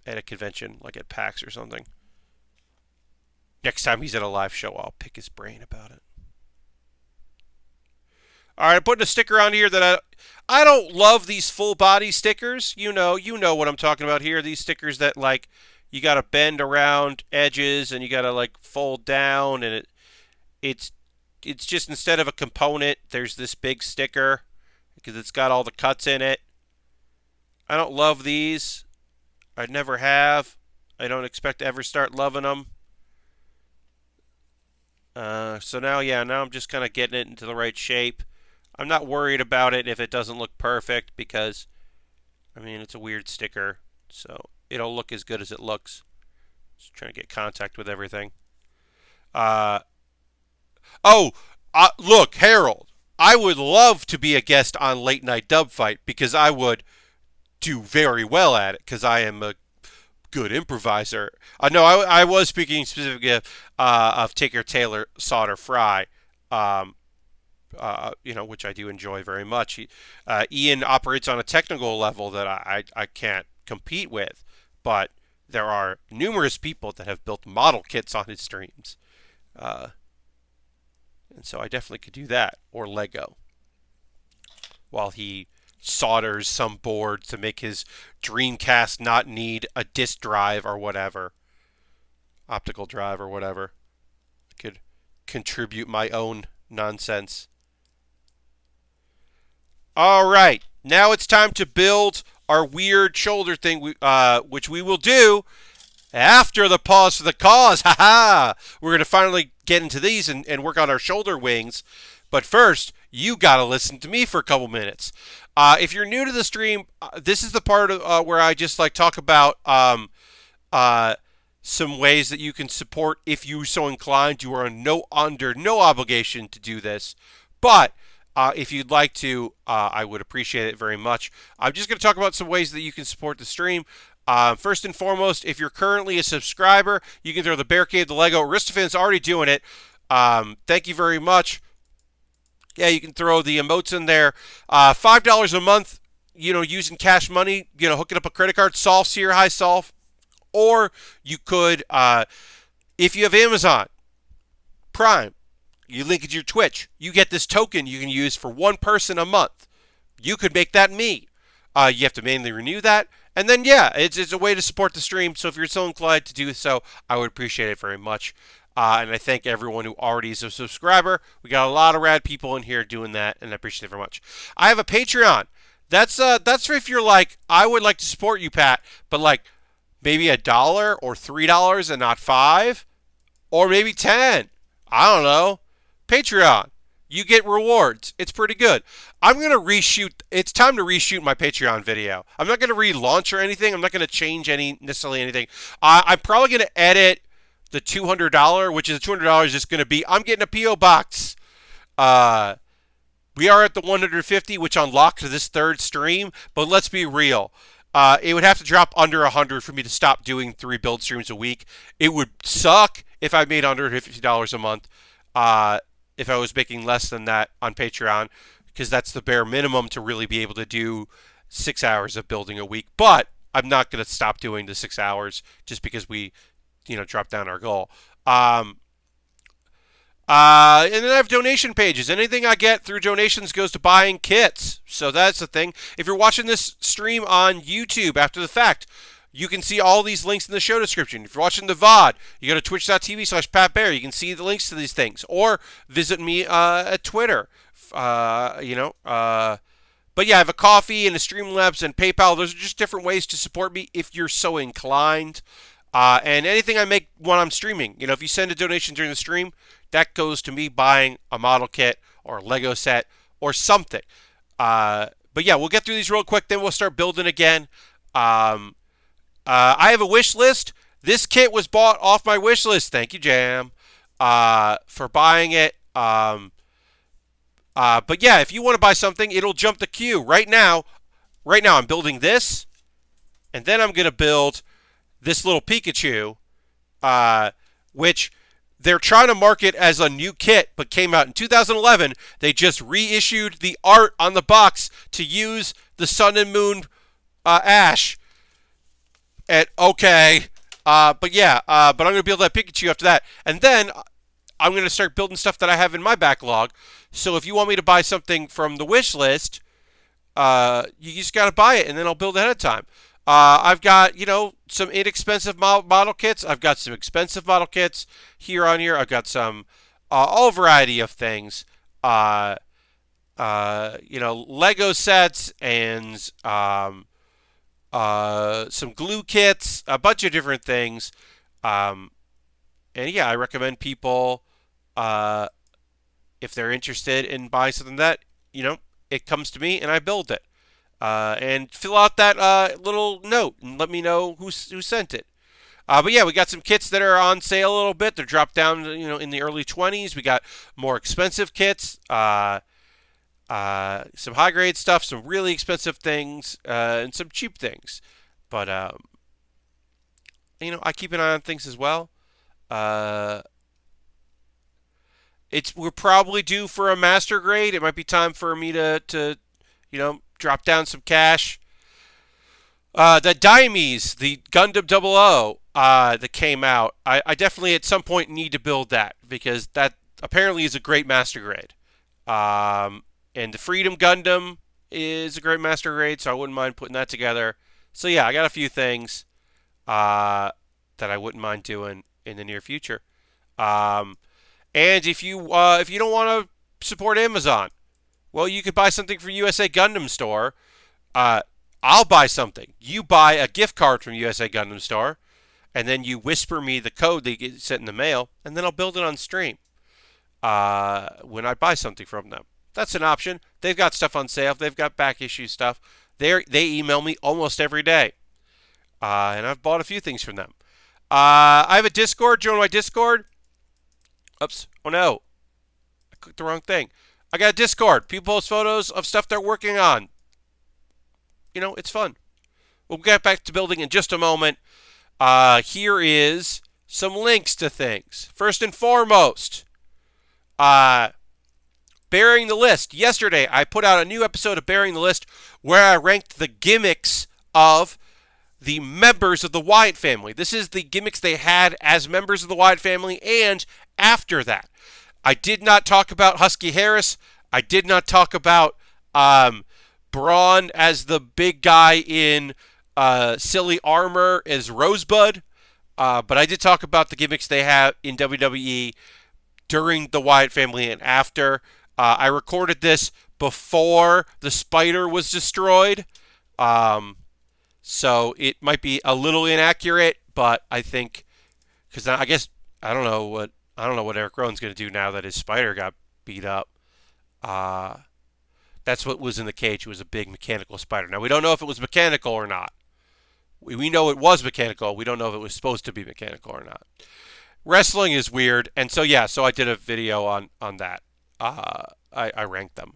[SPEAKER 1] a convention, like at PAX or something. Next time he's at a live show, I'll pick his brain about it. All right, I'm putting a sticker on here that I don't love these full body stickers. You know what I'm talking about here. These stickers that like you got to bend around edges and you got to like fold down, and it's just instead of a component, there's this big sticker because it's got all the cuts in it. I don't love these. I never have. I don't expect to ever start loving them. So now I'm just kind of getting it into the right shape. I'm not worried about it if it doesn't look perfect because, I mean, it's a weird sticker, so it'll look as good as it looks. Just trying to get contact with everything. Look, Harold, I would love to be a guest on Late Night Dub Fight because I would do very well at it because I am a good improviser. No, I was speaking specifically of Tinker Tailor Solder Fry, which I do enjoy very much. Ian operates on a technical level that I can't compete with, but there are numerous people that have built model kits on his streams. And so I definitely could do that, or Lego, while he solders some board to make his Dreamcast not need a disk drive or whatever, optical drive or whatever. I could contribute my own nonsense. All right, now it's time to build our weird shoulder thing, which we will do after the pause for the cause. We're going to finally get into these and work on our shoulder wings. But first, you got to listen to me for a couple minutes. If you're new to the stream, this is the part of, where I just like talk about some ways that you can support if you so inclined. You are under no obligation to do this. But if you'd like to, I would appreciate it very much. I'm just going to talk about some ways that you can support the stream. First and foremost, if you're currently a subscriber, you can throw the Bear Cave, the Lego. Aristofan's already doing it. Thank you very much. Yeah, you can throw the emotes in there. $5 a month, using cash money, hooking up a credit card. Solve's here. Hi, Solve. Or you could, if you have Amazon Prime, you link it to your Twitch. You get this token you can use for one person a month. You could make that me. You have to manually renew that. And then, it's a way to support the stream. So if you're so inclined to do so, I would appreciate it very much. And I thank everyone who already is a subscriber. We got a lot of rad people in here doing that, and I appreciate it very much. I have a Patreon. That's for if you're like, I would like to support you, Pat, but like maybe $1 or $3 and not $5, or maybe $10. I don't know. Patreon. You get rewards. It's pretty good. I'm going to reshoot. It's time to reshoot my Patreon video. I'm not going to relaunch or anything. I'm not going to change necessarily anything. I'm probably going to edit the $200, which is $200 is going to be, I'm getting a P.O. box. We are at the 150, which unlocked this third stream, but let's be real. It would have to drop under 100 for me to stop doing 3 build streams a week. It would suck if I made $150 a month. If I was making less than that on Patreon, because that's the bare minimum to really be able to do 6 hours of building a week. But I'm not going to stop doing the 6 hours just because we, drop down our goal. And then I have donation pages. Anything I get through donations goes to buying kits. So that's the thing. If you're watching this stream on YouTube after the fact, You can see all these links in the show description. If you're watching the VOD, you go to twitch.tv/PatBaer. You can see the links to these things. Or visit me at Twitter. But yeah, I have a Coffee and a Streamlabs and PayPal. Those are just different ways to support me if you're so inclined. And anything I make when I'm streaming, if you send a donation during the stream, that goes to me buying a model kit or a Lego set or something. But yeah, we'll get through these real quick, then we'll start building again. I have a wish list. This kit was bought off my wish list. Thank you, Jam, for buying it. But yeah, if you want to buy something, it'll jump the queue. Right now, I'm building this, and then I'm going to build this little Pikachu, which they're trying to market as a new kit, but came out in 2011. They just reissued the art on the box to use the Sun and Moon Ash. And okay, but yeah, but I'm going to build that Pikachu after that. And then I'm going to start building stuff that I have in my backlog. So if you want me to buy something from the wish list, you just got to buy it, and then I'll build ahead of time. I've got, some inexpensive model kits. I've got some expensive model kits here on here. I've got some, all variety of things. Lego sets and some glue kits, a bunch of different things. And yeah, I recommend people, if they're interested in buying something that, it comes to me and I build it. And fill out that little note and let me know who sent it. But yeah, we got some kits that are on sale a little bit. They're dropped down, in the early 20s. We got more expensive kits, some high-grade stuff, some really expensive things, and some cheap things. But, I keep an eye on things as well. We're probably due for a master grade. It might be time for me to drop down some cash. The Dimes, the Gundam 00 that came out, I definitely at some point need to build that because that apparently is a great master grade. And the Freedom Gundam is a great master grade, so I wouldn't mind putting that together. So yeah, I got a few things that I wouldn't mind doing in the near future. And if you don't want to support Amazon, well, you could buy something from USA Gundam Store. I'll buy something. You buy a gift card from USA Gundam Store, and then you whisper me the code that you get sent in the mail, and then I'll build it on stream when I buy something from them. That's an option. They've got stuff on sale. They've got back issue stuff. They email me almost every day, and I've bought a few things from them. I have a Discord. Join my Discord. Oops. Oh, no. I clicked the wrong thing. I got a Discord. People post photos of stuff they're working on. It's fun. We'll get back to building in just a moment. Here is some links to things. First and foremost, Baering the List. Yesterday, I put out a new episode of Baering the List where I ranked the gimmicks of the members of the Wyatt family. This is the gimmicks they had as members of the Wyatt family and after that. I did not talk about Husky Harris. I did not talk about Braun as the big guy in silly armor as Rosebud. But I did talk about the gimmicks they have in WWE during the Wyatt family and after. I recorded this before the spider was destroyed. So it might be a little inaccurate, but I think because I guess I don't know what Eric Rowan's going to do now that his spider got beat up. That's what was in the cage. It was a big mechanical spider. Now we don't know if it was mechanical or not. We know it was mechanical. We don't know if it was supposed to be mechanical or not. Wrestling is weird, and so I did a video on that. I ranked them.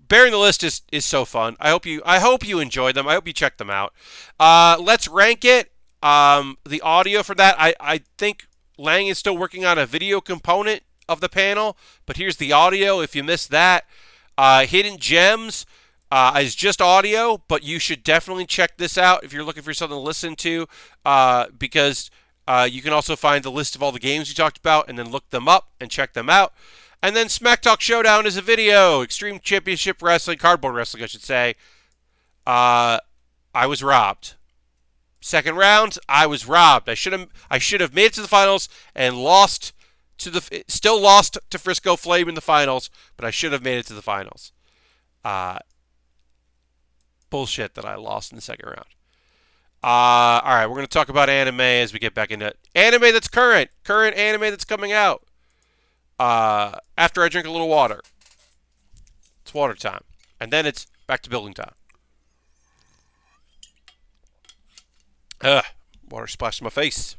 [SPEAKER 1] Baering the List is so fun. I hope you enjoy them. I hope you check them out. Let's rank it. The audio for that, I think Lang is still working on a video component of the panel, but here's the audio if you missed that. Hidden Gems is just audio, but you should definitely check this out if you're looking for something to listen to, because you can also find the list of all the games we talked about and then look them up and check them out. And then Smack Talk Showdown is a video. Extreme Championship Wrestling, Cardboard Wrestling, I should say. I was robbed. Second round, I was robbed. I should have made it to the finals and still lost to Frisco Flame in the finals, but I should have made it to the finals. Bullshit that I lost in the second round. All right, we're going to talk about anime as we get back into anime that's current anime that's coming out. After I drink a little water. It's water time. And then it's back to building time. Water splashed my face.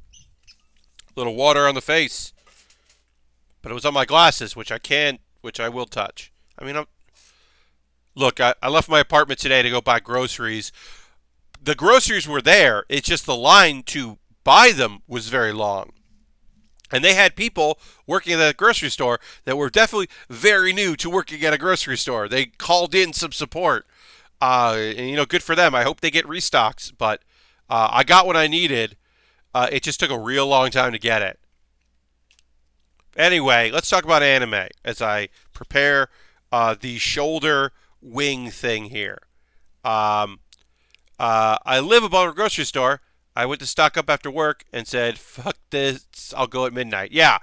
[SPEAKER 1] Little water on the face. But it was on my glasses, which I will touch. I mean, look, I left my apartment today to go buy groceries. The groceries were there. It's just the line to buy them was very long. And they had people working at the grocery store that were definitely very new to working at a grocery store. They called in some support. And, good for them. I hope they get restocks. But I got what I needed. It just took a real long time to get it. Anyway, let's talk about anime as I prepare the shoulder wing thing here. I live above a grocery store. I went to stock up after work and said, fuck this, I'll go at midnight. Yeah,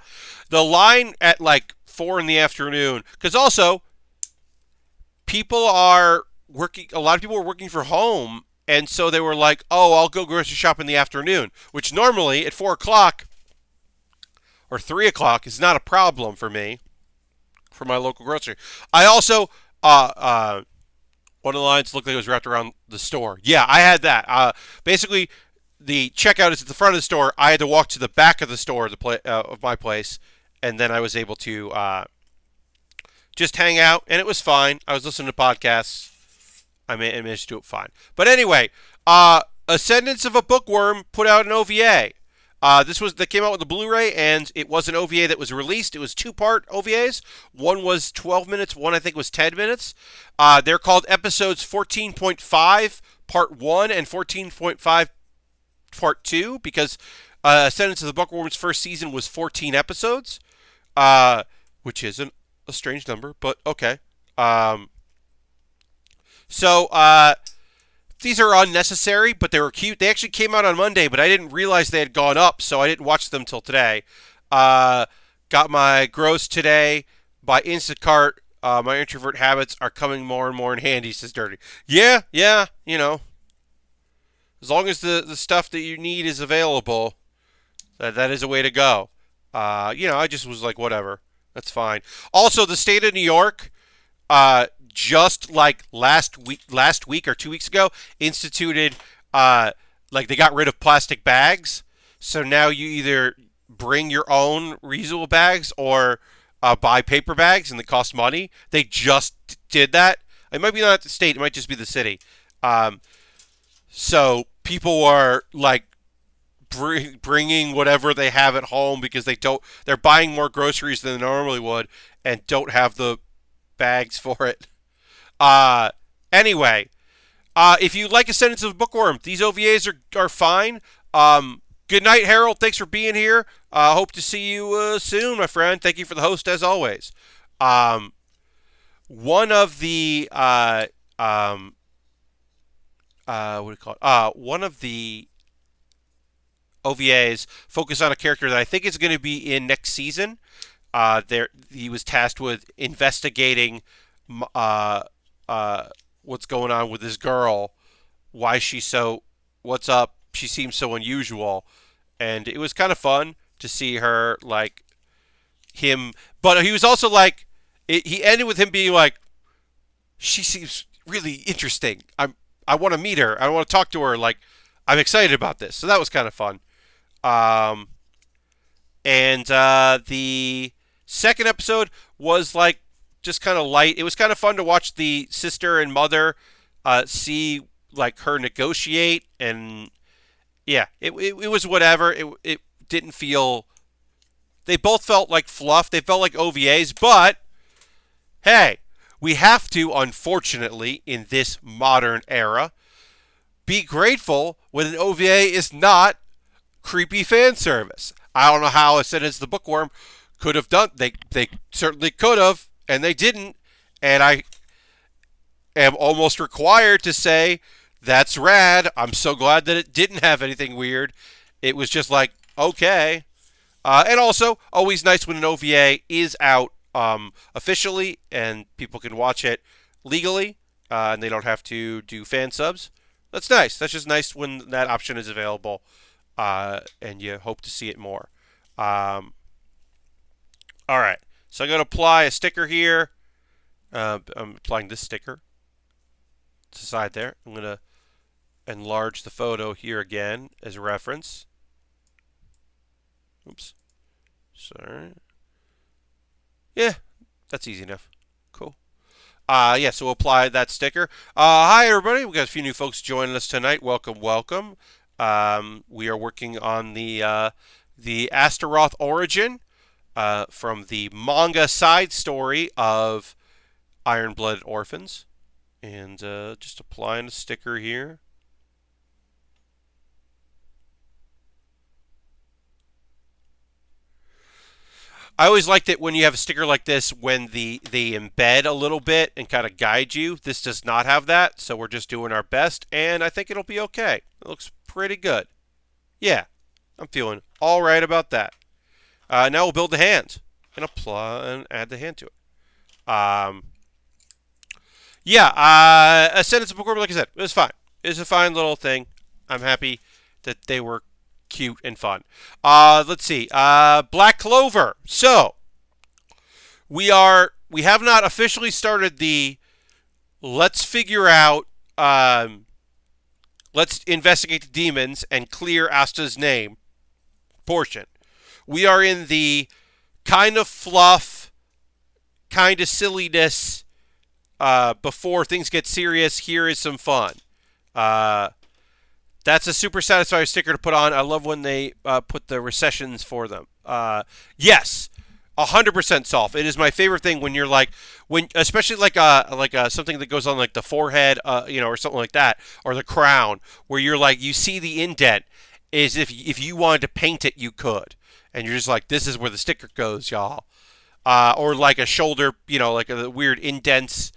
[SPEAKER 1] the line at like 4 in the afternoon, because also, people are working, a lot of people are working from home, and so they were like, oh, I'll go grocery shop in the afternoon, which normally at 4 o'clock or 3 o'clock is not a problem for me, for my local grocery. I also, one of the lines looked like it was wrapped around the store. Yeah, I had that. Basically, the checkout is at the front of the store. I had to walk to the back of the store of my place, and then I was able to just hang out, and it was fine. I was listening to podcasts. I managed to do it fine. But anyway, Ascendance of a Bookworm put out an OVA. That came out with the Blu-ray, and it was an OVA that was released. It was 2-part OVAs. One was 12 minutes. One, I think, was 10 minutes. They're called episodes 14.5 Part 1 and 14.5 Part 2 because Ascendance of the Bookworm's first season was 14 episodes, which isn't a strange number, but okay. These are unnecessary, but they were cute. They actually came out on Monday, but I didn't realize they had gone up, so I didn't watch them till today. Got my gross today by Instacart. My introvert habits are coming more and more in handy, says Dirty. Yeah, as long as the stuff that you need is available, that is a way to go. I just was like, whatever. That's fine. Also, the state of New York, just like last week or 2 weeks ago, instituted, they got rid of plastic bags. So now you either bring your own reusable bags or buy paper bags, and they cost money. They just did that. It might be not the state. It might just be the city. So people are like bringing whatever they have at home because they're buying more groceries than they normally would and don't have the bags for it. Anyway, if you like Ascendance of the Bookworm, these OVAs are fine. Good night, Harold. Thanks for being here. Hope to see you soon, my friend. Thank you for the host as always. One of the one of the OVAs focus on a character that I think is going to be in next season. He was tasked with investigating what's going on with this girl, what's up, she seems so unusual, and it was kind of fun to see her, like, him, but he was also like, he ended with him being like, she seems really interesting, I want to meet her, I want to talk to her, like, I'm excited about this, so that was kind of fun. And the second episode was like just kind of light. It was kind of fun to watch the sister and mother see like her negotiate, and yeah, it was whatever. It didn't feel. They both felt like fluff. They felt like OVAs, but hey, we have to, unfortunately, in this modern era, be grateful when an OVA is not creepy fan service. I don't know how Ascendance the Bookworm could have done. They certainly could have, and they didn't. And I am almost required to say That's rad. I'm so glad that it didn't have anything weird. It was just like, okay. And also, always nice when an OVA is out officially and people can watch it legally and they don't have to do fan subs. That's nice. That's just nice when that option is available and you hope to see it more. All right. So I'm going to apply a sticker here. I'm applying this sticker to the side there. I'm going to enlarge the photo here again as a reference. Oops. Sorry. Yeah, that's easy enough. Cool. Yeah, so we'll apply that sticker. Hi, everybody. We got a few new folks joining us tonight. Welcome, welcome. We are working on the Astaroth origin from the manga side story of Iron-Blooded Orphans. And just applying a sticker here. I always liked it when you have a sticker like this when they embed a little bit and kind of guide you. This does not have that, so we're just doing our best, and I think it'll be okay. It looks pretty good. Yeah, I'm feeling all right about that. Now we'll build the hand and apply and add the hand to it. Yeah, Ascendance and Bookworm, like I said, it was fine. It was a fine little thing. I'm happy that they were cute and fun. Let's see. Black Clover. So we have not officially started the let's figure out let's investigate the demons and clear Asta's name portion. We are in the kind of fluff, kind of silliness before things get serious. Here is some fun. That's a super satisfying sticker to put on. I love when they put the recessions for them. Yes, 100% soft. It is my favorite thing when you're like, especially like something that goes on like the forehead, or something like that, or the crown, where you're like, you see the indent, is if you wanted to paint it, you could, and you're just like, this is where the sticker goes, y'all. Or like a shoulder, like a weird indents.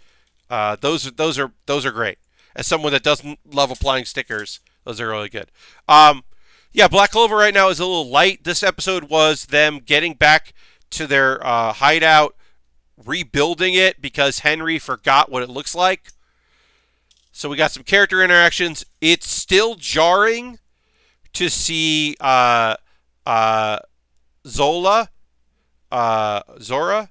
[SPEAKER 1] Those are great. As someone that doesn't love applying stickers, those are really good. Yeah, Black Clover right now is a little light. This episode was them getting back to their hideout, rebuilding it because Henry forgot what it looks like. So we got some character interactions. It's still jarring to see Zora, the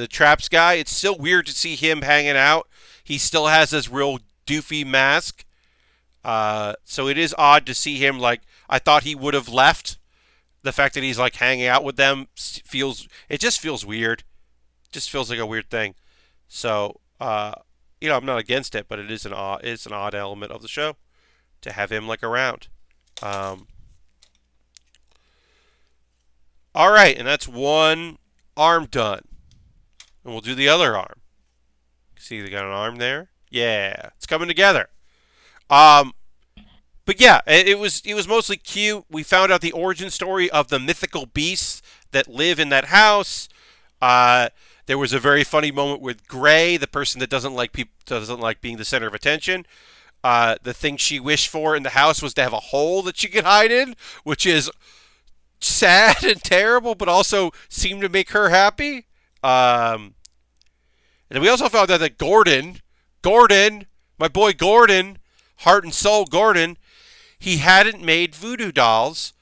[SPEAKER 1] traps guy. It's still weird to see him hanging out. He still has this real doofy mask. So it is odd to see him, like, I thought he would have left. The fact that he's, like, hanging out with them it just feels weird. It just feels like a weird thing. So, I'm not against it, but it's an odd element of the show to have him, like, around. All right, and that's one arm done. And we'll do the other arm. See, they got an arm there. Yeah, it's coming together. But yeah, it was mostly cute. We found out the origin story of the mythical beasts that live in that house. There was a very funny moment with Gray, the person that doesn't like being the center of attention. The thing she wished for in the house was to have a hole that she could hide in, which is sad and terrible, but also seemed to make her happy. And then we also found out that Gordon, my boy Gordon, heart and soul Gordon, he hadn't made voodoo dolls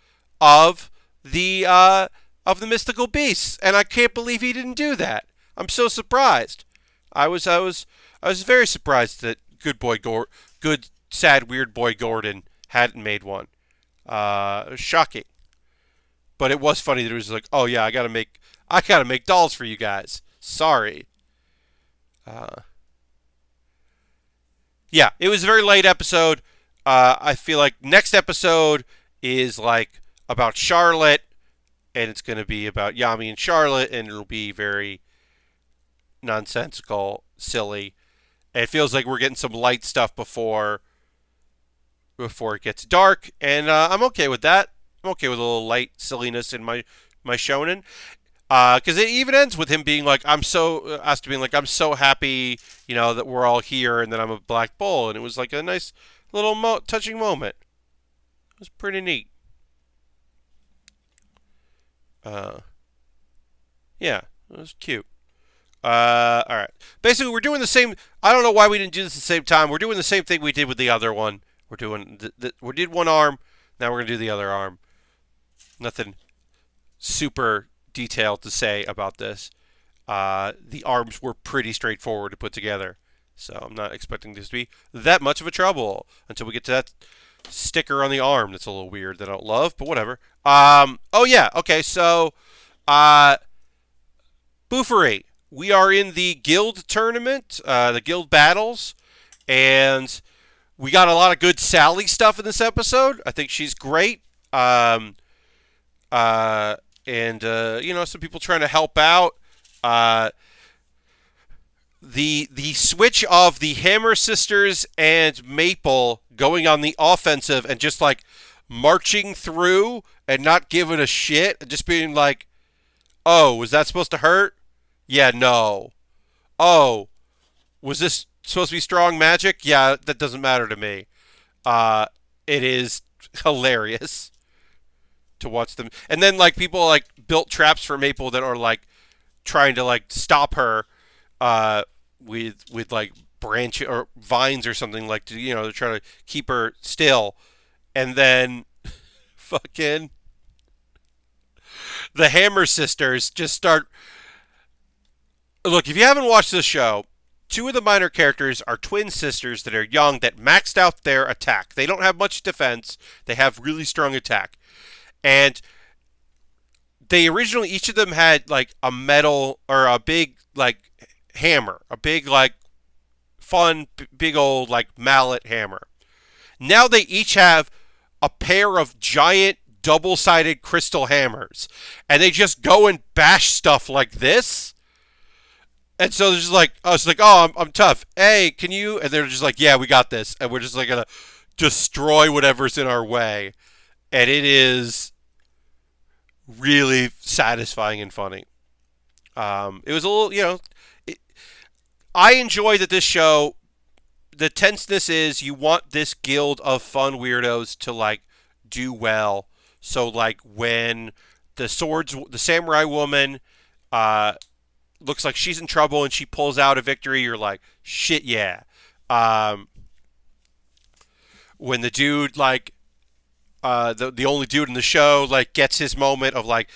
[SPEAKER 1] of the mystical beasts, and I can't believe he didn't do that. I'm so surprised. I was very surprised that good sad weird boy Gordon hadn't made one. Shocking. But it was funny that it was like, oh yeah, I gotta make dolls for you guys. Sorry. Yeah, it was a very late episode. I feel like next episode is like about Charlotte, and it's going to be about Yami and Charlotte, and it'll be very nonsensical, silly. And it feels like we're getting some light stuff before it gets dark, and I'm okay with that. I'm okay with a little light silliness in my shonen. Because it even ends with him being like, Asta being like, I'm so happy, that we're all here and that I'm a black bull. And it was like a nice little touching moment. It was pretty neat. Yeah, it was cute. All right. Basically, we're doing the same. I don't know why we didn't do this at the same time. We're doing the same thing we did with the other one. We did one arm. Now we're gonna do the other arm. Nothing super detailed to say about this. The arms were pretty straightforward to put together, so I'm not expecting this to be that much of a trouble until we get to that sticker on the arm. That's a little weird that I don't love, but whatever. Oh yeah. Okay. So, BOFURI. We are in the guild tournament, the guild battles, and we got a lot of good Sally stuff in this episode. I think she's great. And some people trying to help out. The switch of the Hammer Sisters and Maple going on the offensive and just like marching through and not giving a shit, and just being like, "Oh, was that supposed to hurt? Yeah, no. Oh, was this supposed to be strong magic? Yeah, that doesn't matter to me." It is hilarious to watch them. And then like people like built traps for Maple that are like trying to like stop her with like branch or vines or something, like to try to keep her still. And then fucking the Hammer Sisters just start. Look, if you haven't watched this show, two of the minor characters are twin sisters that are young that maxed out their attack. They don't have much defense. They have really strong attack. And they originally, each of them had like a metal or a big like hammer, a big like fun big old like mallet hammer. Now they each have a pair of giant double-sided crystal hammers, and they just go and bash stuff like this. And so they're just like, I'm tough. Hey, can you? And they're just like, yeah, we got this, and we're just like gonna destroy whatever's in our way, and it is really satisfying and funny. It was a little, I enjoy that this show. The tenseness is you want this guild of fun weirdos to like do well. So like when the samurai woman, looks like she's in trouble and she pulls out a victory, you're like, shit, yeah. When the dude like the only dude in the show like gets his moment of like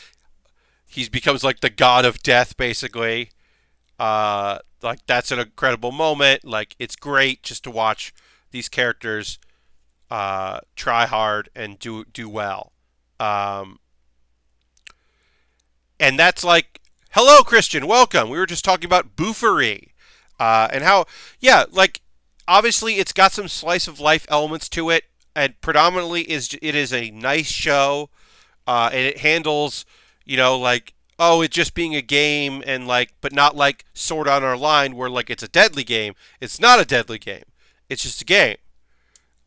[SPEAKER 1] he becomes like the god of death basically. Like that's an incredible moment. Like it's great just to watch these characters try hard and do well. And that's like, hello, Christian, welcome. We were just talking about BOFURI and how, yeah, like obviously it's got some slice of life elements to it, and predominantly it is a nice show, and it handles, like, oh, it just being a game, and like, but not like Sword Art Online where like it's a deadly game. It's not a deadly game. It's just a game.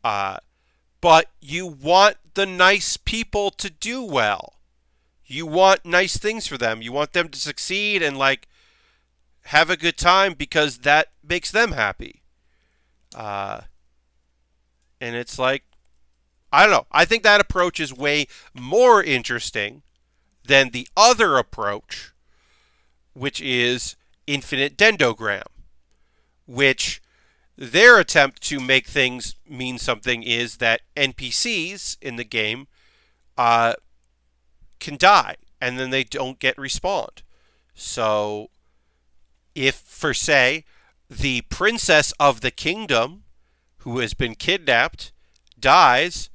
[SPEAKER 1] But you want the nice people to do well. You want nice things for them. You want them to succeed and like have a good time because that makes them happy. And it's like, I don't know. I think that approach is way more interesting than the other approach, which is Infinite Dendrogram, which their attempt to make things mean something is that NPCs in the game can die, and then they don't get respawned. So if, for say, the princess of the kingdom who has been kidnapped dies,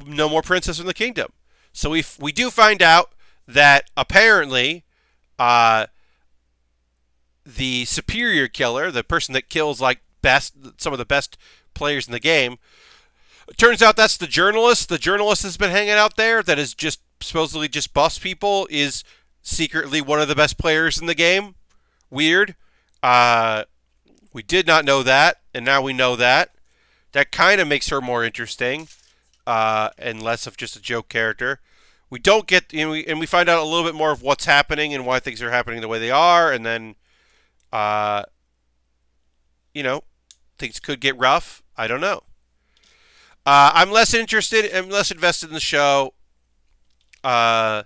[SPEAKER 1] no more princess in the kingdom. So we do find out that apparently the superior killer, the person that kills like some of the best players in the game, it turns out that's the journalist. The journalist has been hanging out there that is just supposedly just buffs people, is secretly one of the best players in the game. Weird. We did not know that, and now we know that. That kind of makes her more interesting, and less of just a joke character. we don't get, and we find out a little bit more of what's happening and why things are happening the way they are, and then, uh, you know, things could get rough. I don't know. I'm less interested. I'm less invested in the show. Uh,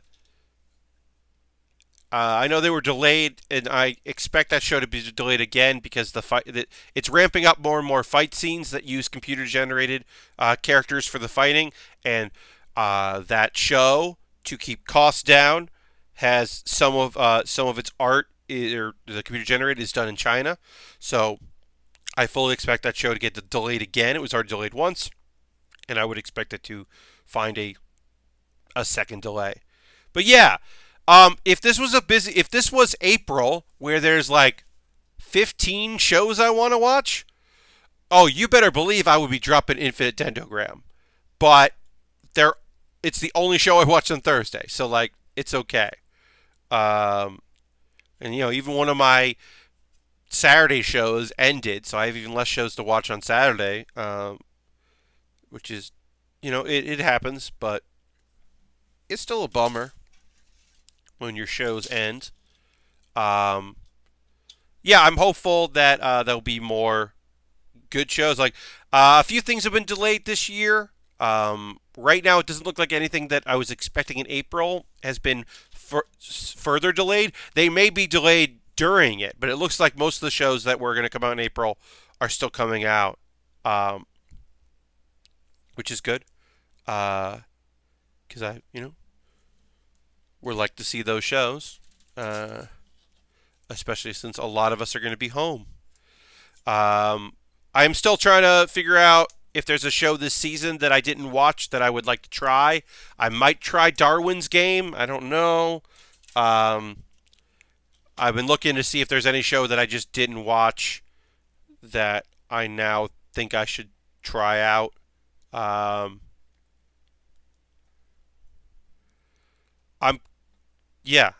[SPEAKER 1] I know they were delayed, and I expect that show to be delayed again because it's ramping up more and more fight scenes that use computer-generated characters for the fighting, and that show, to keep costs down, has some of its art or the computer-generated is done in China. So I fully expect that show to get delayed again. It was already delayed once, and I would expect it to find a second delay. But yeah. If this was April where there's like 15 shows I want to watch, oh, you better believe I would be dropping Infinite Dendrogram. But it's the only show I watch on Thursday, so like it's okay. Um, and even one of my Saturday shows ended, so I have even less shows to watch on Saturday, which is, it happens, but it's still a bummer when your shows end. Yeah, I'm hopeful that there'll be more good shows. Like a few things have been delayed this year. Right now, it doesn't look like anything that I was expecting in April has been further delayed. They may be delayed during it, but it looks like most of the shows that were going to come out in April are still coming out, which is good. Because we'd like to see those shows, especially since a lot of us are going to be home. I'm still trying to figure out if there's a show this season that I didn't watch that I would like to try. I might try Darwin's Game. I don't know. I've been looking to see if there's any show that I just didn't watch that I now think I should try out.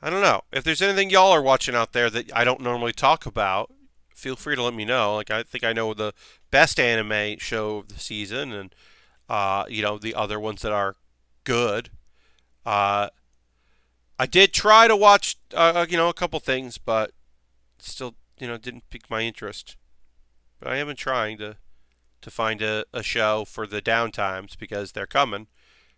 [SPEAKER 1] I don't know. If there's anything y'all are watching out there that I don't normally talk about, feel free to let me know. Like, I think I know the best anime show of the season, and the other ones that are good. I did try to watch a couple things, but still didn't pique my interest. But I have been trying to find a show for the downtimes because they're coming,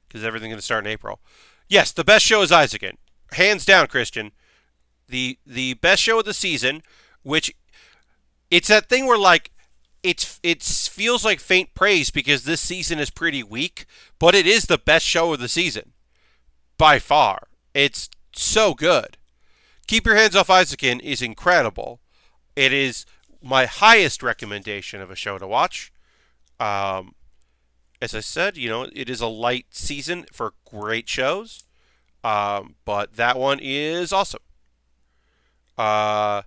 [SPEAKER 1] because everything's going to start in April. Yes, the best show is Isaacin. Hands down, Christian. The best show of the season, which it's that thing where like it feels like faint praise because this season is pretty weak, but it is the best show of the season by far. It's so good. Keep Your Hands Off Isaacin is incredible. It is my highest recommendation of a show to watch. As I said, it is a light season for great shows. But that one is awesome. A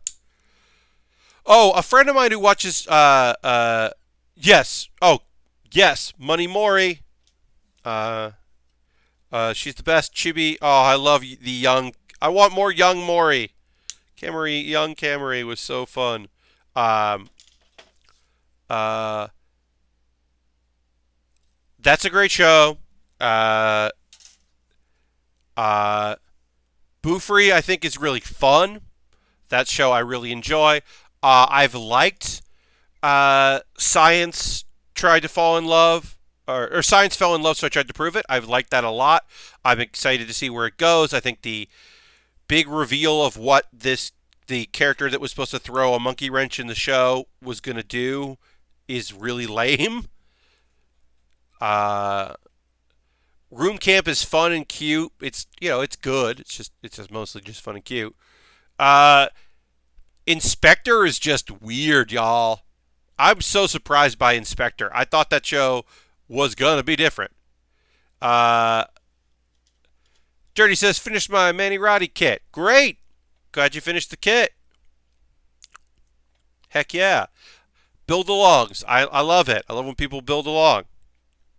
[SPEAKER 1] friend of mine who watches, yes. Oh, yes. Money Mori. She's the best. Chibi. Oh, I love the young. I want more young Mori. Young Camry was so fun. That's a great show. BOFURI, I think, is really fun. That show I really enjoy. I've liked Science Tried to Fall in Love, or Science Fell in Love, so I Tried to Prove It. I've liked that a lot. I'm excited to see where it goes. I think the big reveal of what the character that was supposed to throw a monkey wrench in the show was going to do is really lame. Room Camp is fun and cute. It's it's good. It's just mostly just fun and cute. Inspector is just weird, y'all. I'm so surprised by Inspector. I thought that show was gonna be different. Dirty says, finished my Manny Roddy kit. Great. Glad you finished the kit. Heck yeah. Build alongs. I love it. I love when people build along.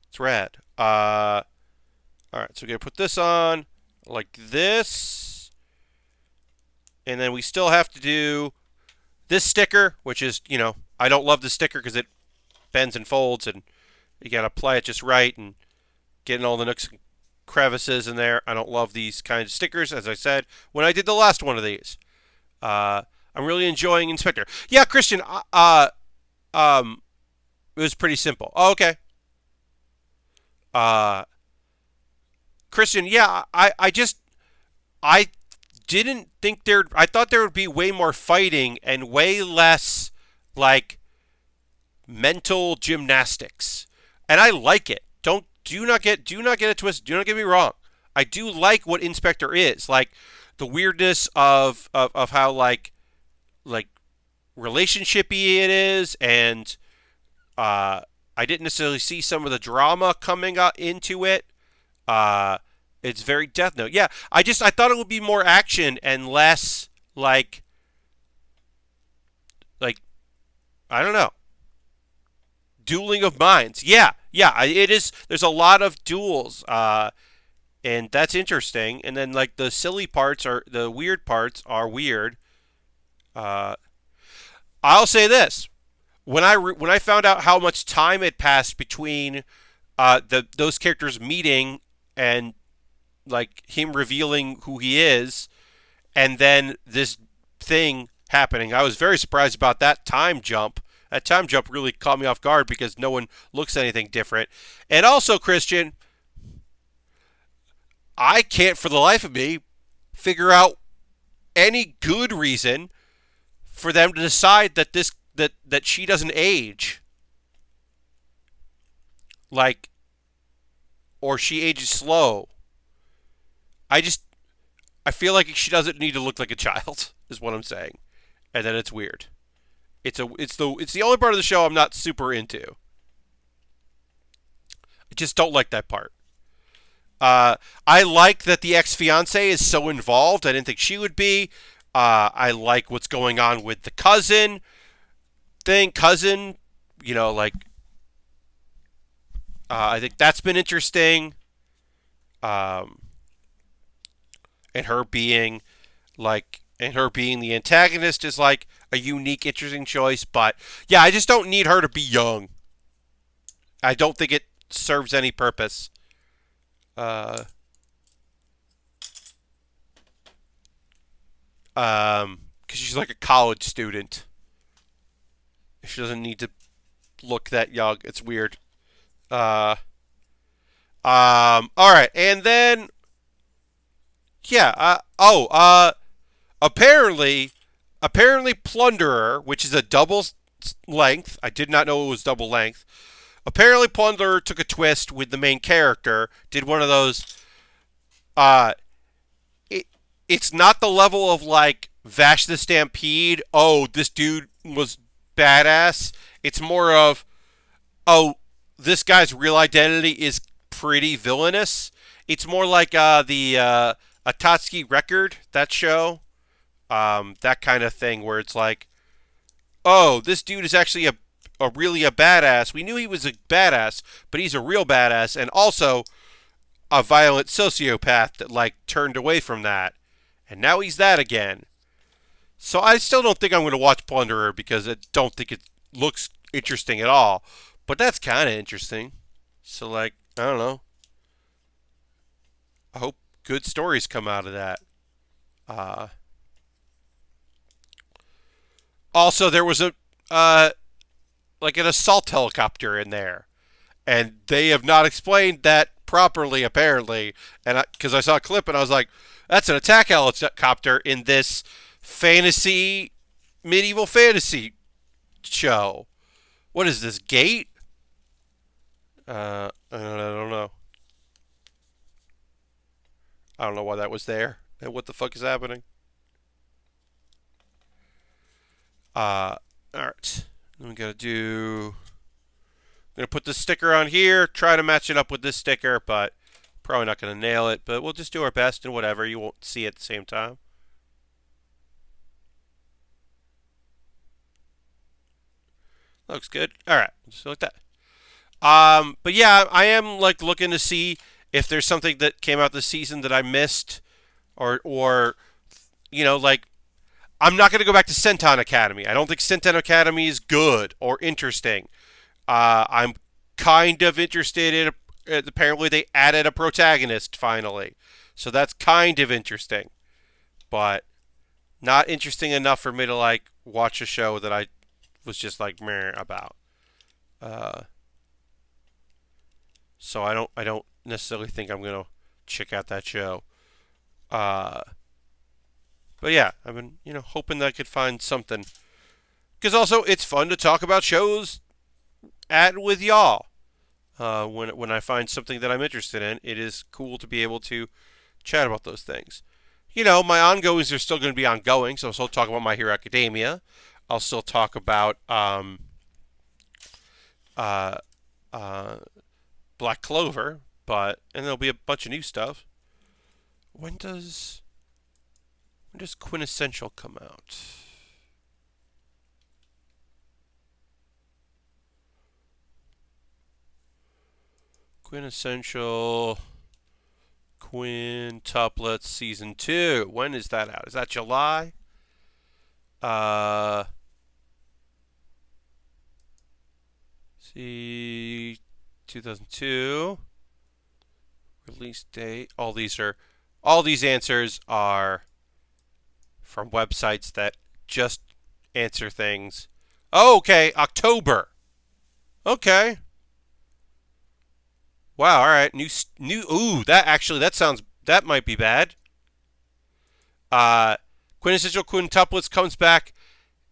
[SPEAKER 1] It's rad. Alright, so we're going to put this on like this. And then we still have to do this sticker, which is, I don't love the sticker because it bends and folds, and you got to apply it just right and get in all the nooks and crevices in there. I don't love these kinds of stickers, as I said when I did the last one of these. I'm really enjoying Inspector. Yeah, Christian. It was pretty simple. Oh, okay. Uh, Christian. Yeah, I didn't think there. I thought there would be way more fighting and way less like mental gymnastics, and I like it. Do not get it twisted. Do not get me wrong. I do like what Inspector is, like the weirdness of how like relationshipy it is, and I didn't necessarily see some of the drama coming into it. Uh, it's very Death Note. Yeah, I thought it would be more action and less like I don't know, dueling of minds. Yeah, yeah, it is. There's a lot of duels, and that's interesting. And then like the weird parts are weird. Uh, I'll say this: when I found out how much time had passed between those characters meeting and like him revealing who he is, and then this thing happening, I was very surprised about that time jump. That time jump really caught me off guard because no one looks anything different. And also, Christian, I can't for the life of me figure out any good reason for them to decide that she doesn't age, like, or she ages slow. I just I feel like she doesn't need to look like a child is what I'm saying, and then it's weird. It's the only part of the show I'm not super into. I just don't like that part. I like that the ex-fiance is so involved. I didn't think she would be. I like what's going on with the cousin thing. You know, like I think that's been interesting. Um, and her being the antagonist is like a unique, interesting choice. But yeah, I just don't need her to be young. I don't think it serves any purpose. Uh, because she's like a college student. She doesn't need to look that young. It's weird. Uh, all right, and then yeah. Apparently, Plunderer, which is a double length. I did not know it was double length. Apparently, Plunderer took a twist with the main character. Did one of those. Uh, it's not the level of like Vash the Stampede. Oh, this dude was badass. It's more of, oh, this guy's real identity is pretty villainous. It's more like the Akatsuki Record, that show. That kind of thing where it's like, oh, this dude is actually a really a badass. We knew he was a badass, but he's a real badass and also a violent sociopath that like turned away from that. And now he's that again. So I still don't think I'm going to watch Plunderer because I don't think it looks interesting at all. But that's kind of interesting. So like, I don't know. I hope good stories come out of that. Also, there was like an assault helicopter in there, and they have not explained that properly apparently. And because I saw a clip and I was like, that's an attack helicopter in this medieval fantasy show. What is this, Gate? I don't know. I don't know why that was there. And what the fuck is happening? Alright. I'm gonna put this sticker on here, try to match it up with this sticker, but probably not gonna nail it, but we'll just do our best and whatever. You won't see it at the same time. Looks good. Alright, just like that. But yeah, I am like looking to see if there's something that came out this season that I missed, or you know, like I'm not going to go back to Senton Academy. I don't think Senton Academy is good or interesting. I'm kind of interested apparently they added a protagonist finally. So that's kind of interesting. But not interesting enough for me to like watch a show that I was just like meh about. Uh, so I don't necessarily think I'm gonna check out that show. Uh, but yeah, I've been hoping that I could find something because also it's fun to talk about shows with y'all. When I find something that I'm interested in, it is cool to be able to chat about those things. My ongoings are still going to be ongoing, so I'll still talk about My Hero Academia. I'll still talk about uh, uh, Black Clover, and there'll be a bunch of new stuff. When does Quintessential come out? Quintessential Quintuplets Season 2. When is that out? Is that July? See, 2002. Release date. All these answers are from websites that just answer things. Oh, okay, October. Okay. Wow, all right. New ooh, that might be bad. Quintessential Quintuplets comes back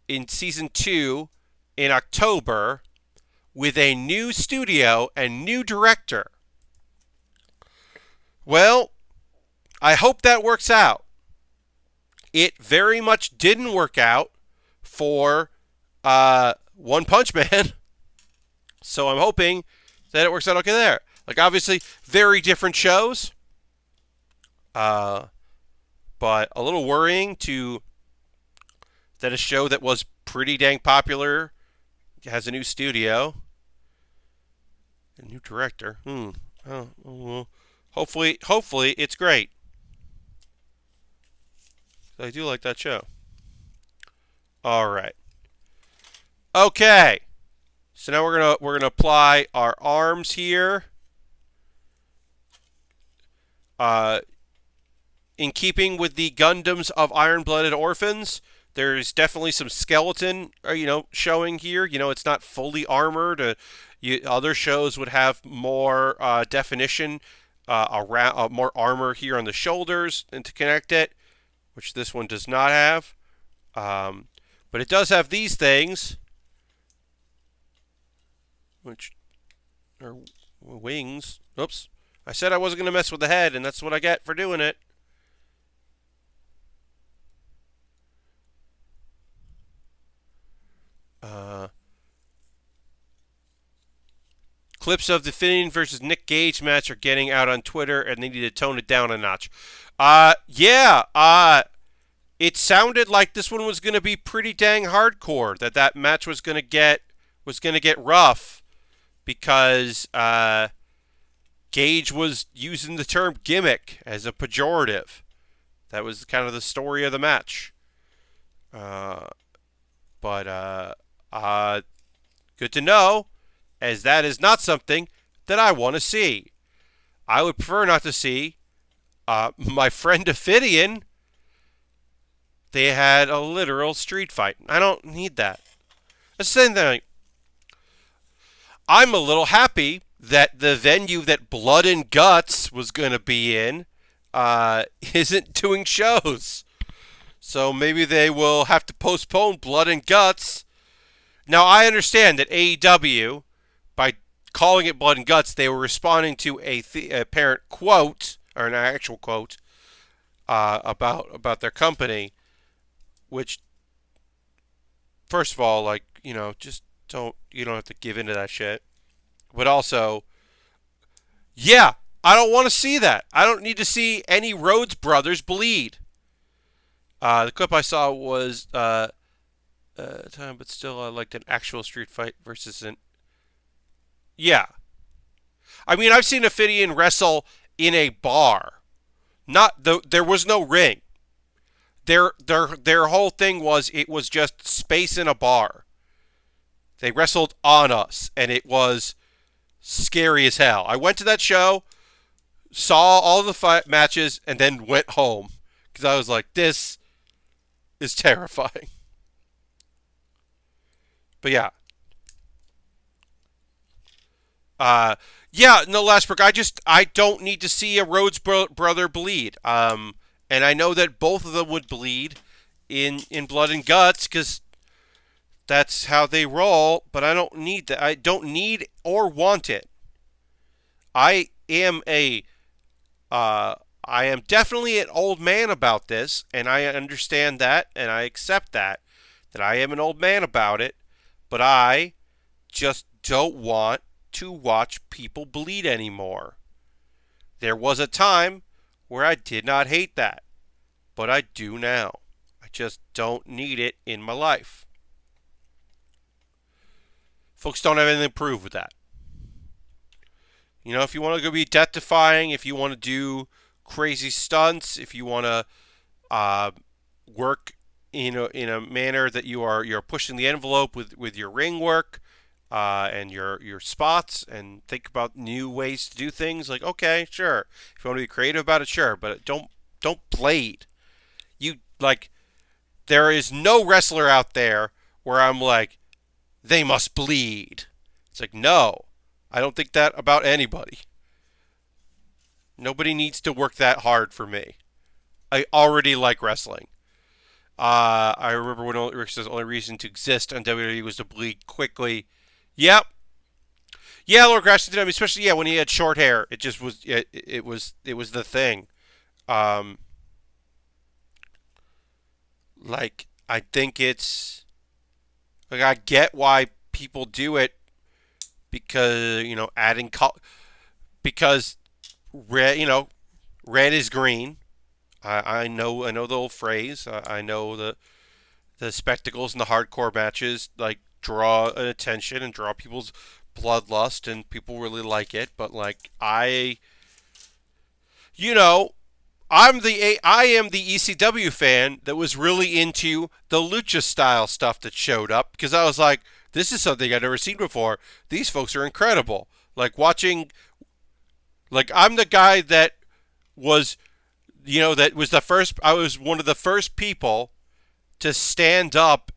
[SPEAKER 1] in season 2 in October with a new studio and new director. Well, I hope that works out. It very much didn't work out for One Punch Man. So I'm hoping that it works out okay there. Like, obviously, very different shows. But a little worrying that a show that was pretty dang popular has a new studio. A new director. Oh, well. Hopefully it's great. I do like that show. All right. Okay. So now we're gonna apply our arms here. In keeping with the Gundams of Iron-Blooded Orphans, there's definitely some skeleton, showing here. It's not fully armored. Other shows would have more definition around, more armor here on the shoulders and to connect it, which this one does not have. But it does have these things, which are wings. Oops. I said I wasn't going to mess with the head, and that's what I get for doing it. Clips of the Finn versus Nick Gage match are getting out on Twitter, and they need to tone it down a notch. It sounded like this one was going to be pretty dang hardcore. That match was going to get rough because Gage was using the term gimmick as a pejorative. That was kind of the story of the match. But good to know, as that is not something that I want to see. I would prefer not to see my friend Ophidian. They had a literal street fight. I don't need that. That's the same thing. I'm a little happy that the venue that Blood and Guts was going to be in isn't doing shows. So maybe they will have to postpone Blood and Guts. Now, I understand that AEW, by calling it Blood and Guts, they were responding to a apparent quote, or an actual quote, about their company, which, first of all, just you don't have to give into that shit. But also, yeah, I don't want to see that. I don't need to see any Rhodes brothers bleed. The clip I saw was time, but still, I liked an actual street fight versus an. Yeah, I mean, I've seen Ophidian wrestle in a bar. There was no ring. Their whole thing was it was just space in a bar. They wrestled on us, and it was scary as hell. I went to that show, saw all the matches, and then went home because I was like, this is terrifying. But yeah. Yeah, no, Lashbrook, I don't need to see a Rhodes brother bleed. And I know that both of them would bleed in Blood and Guts because that's how they roll, but I don't need that. I don't need or want it. I am a I am definitely an old man about this, and I understand that, and I accept that I am an old man about it, but I just don't want to watch people bleed anymore. There was a time where I did not hate that, but I do now. I just don't need it in my life. Folks don't have anything to prove with that. You know, if you want to go be death defying, if you want to do crazy stunts, if you want to work in a manner that you're pushing the envelope with your ring work and your spots, and think about new ways to do things, like, okay, sure. If you want to be creative about it, sure, but don't blade. You like, there is no wrestler out there where I'm like, they must bleed. It's like, no, I don't think that about anybody. Nobody needs to work that hard for me. I already like wrestling. I remember when Rick says the only reason to exist on WWE was to bleed quickly. Yep. Yeah, Lord Grashington did. I mean, especially when he had short hair. It just was. It was the thing. Like, I think it's like, I get why people do it because adding because red red is green. I know the old phrase. I know the spectacles and the hardcore matches like draw an attention and draw people's bloodlust, and people really like it. But like, I am the ECW fan that was really into the lucha style stuff that showed up, because I was like, this is something I've never seen before. These folks are incredible. Like, watching, like, I'm the guy that was, that was the first. I was one of the first people to stand up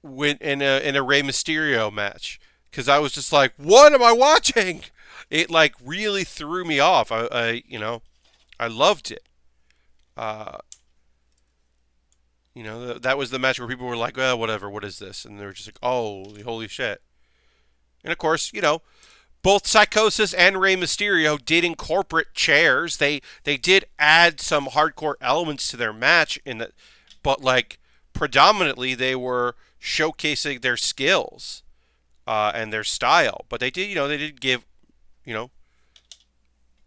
[SPEAKER 1] when in a Rey Mysterio match, because I was just like, what am I watching? It like really threw me off. I loved it. That was the match where people were like, well, whatever, what is this? And they were just like, oh, holy shit. And of course, both Psychosis and Rey Mysterio did incorporate chairs. They did add some hardcore elements to their match but like, predominantly they were showcasing their skills and their style. But they did give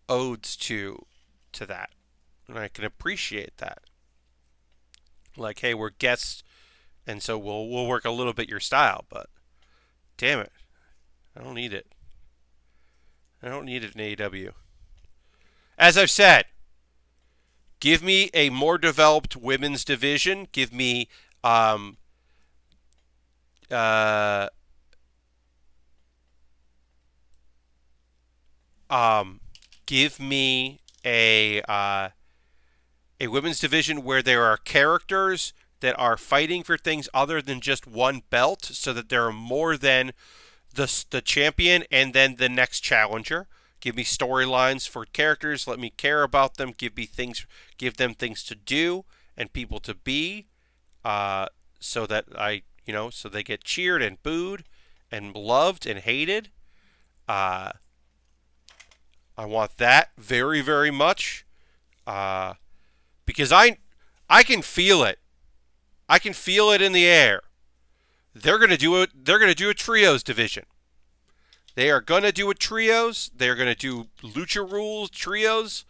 [SPEAKER 1] odes to that, and I can appreciate that. Like, hey, we're guests, and so we'll work a little bit your style, but damn it, I don't need it. I don't need it in AEW. As I've said, give me a more developed women's division. Give me give me a women's division where there are characters that are fighting for things other than just one belt, so that there are more than the champion and then the next challenger. Give me storylines for characters. Let me care about them. Give them things to do and people to be, so that so they get cheered and booed and loved and hated. I want that very, very much, because I can feel it. I can feel it in the air. They're gonna do it. They're gonna do a trios division. They are gonna do a trios. They're gonna do Lucha Rules trios.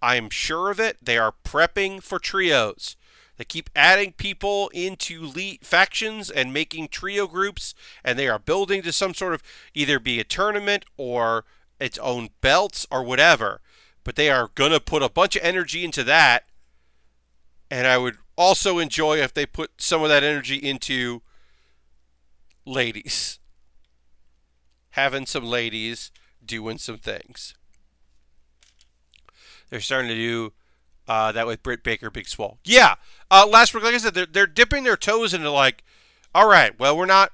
[SPEAKER 1] I'm sure of it. They are prepping for trios. They keep adding people into factions and making trio groups, and they are building to some sort of either be a tournament or its own belts or whatever. But they are gonna put a bunch of energy into that, and I would also enjoy if they put some of that energy into ladies. having some ladies, doing some things. They're starting to do that with Britt Baker, Big Swole. Yeah, last week, like I said, they're dipping their toes into like, all right, well, we're not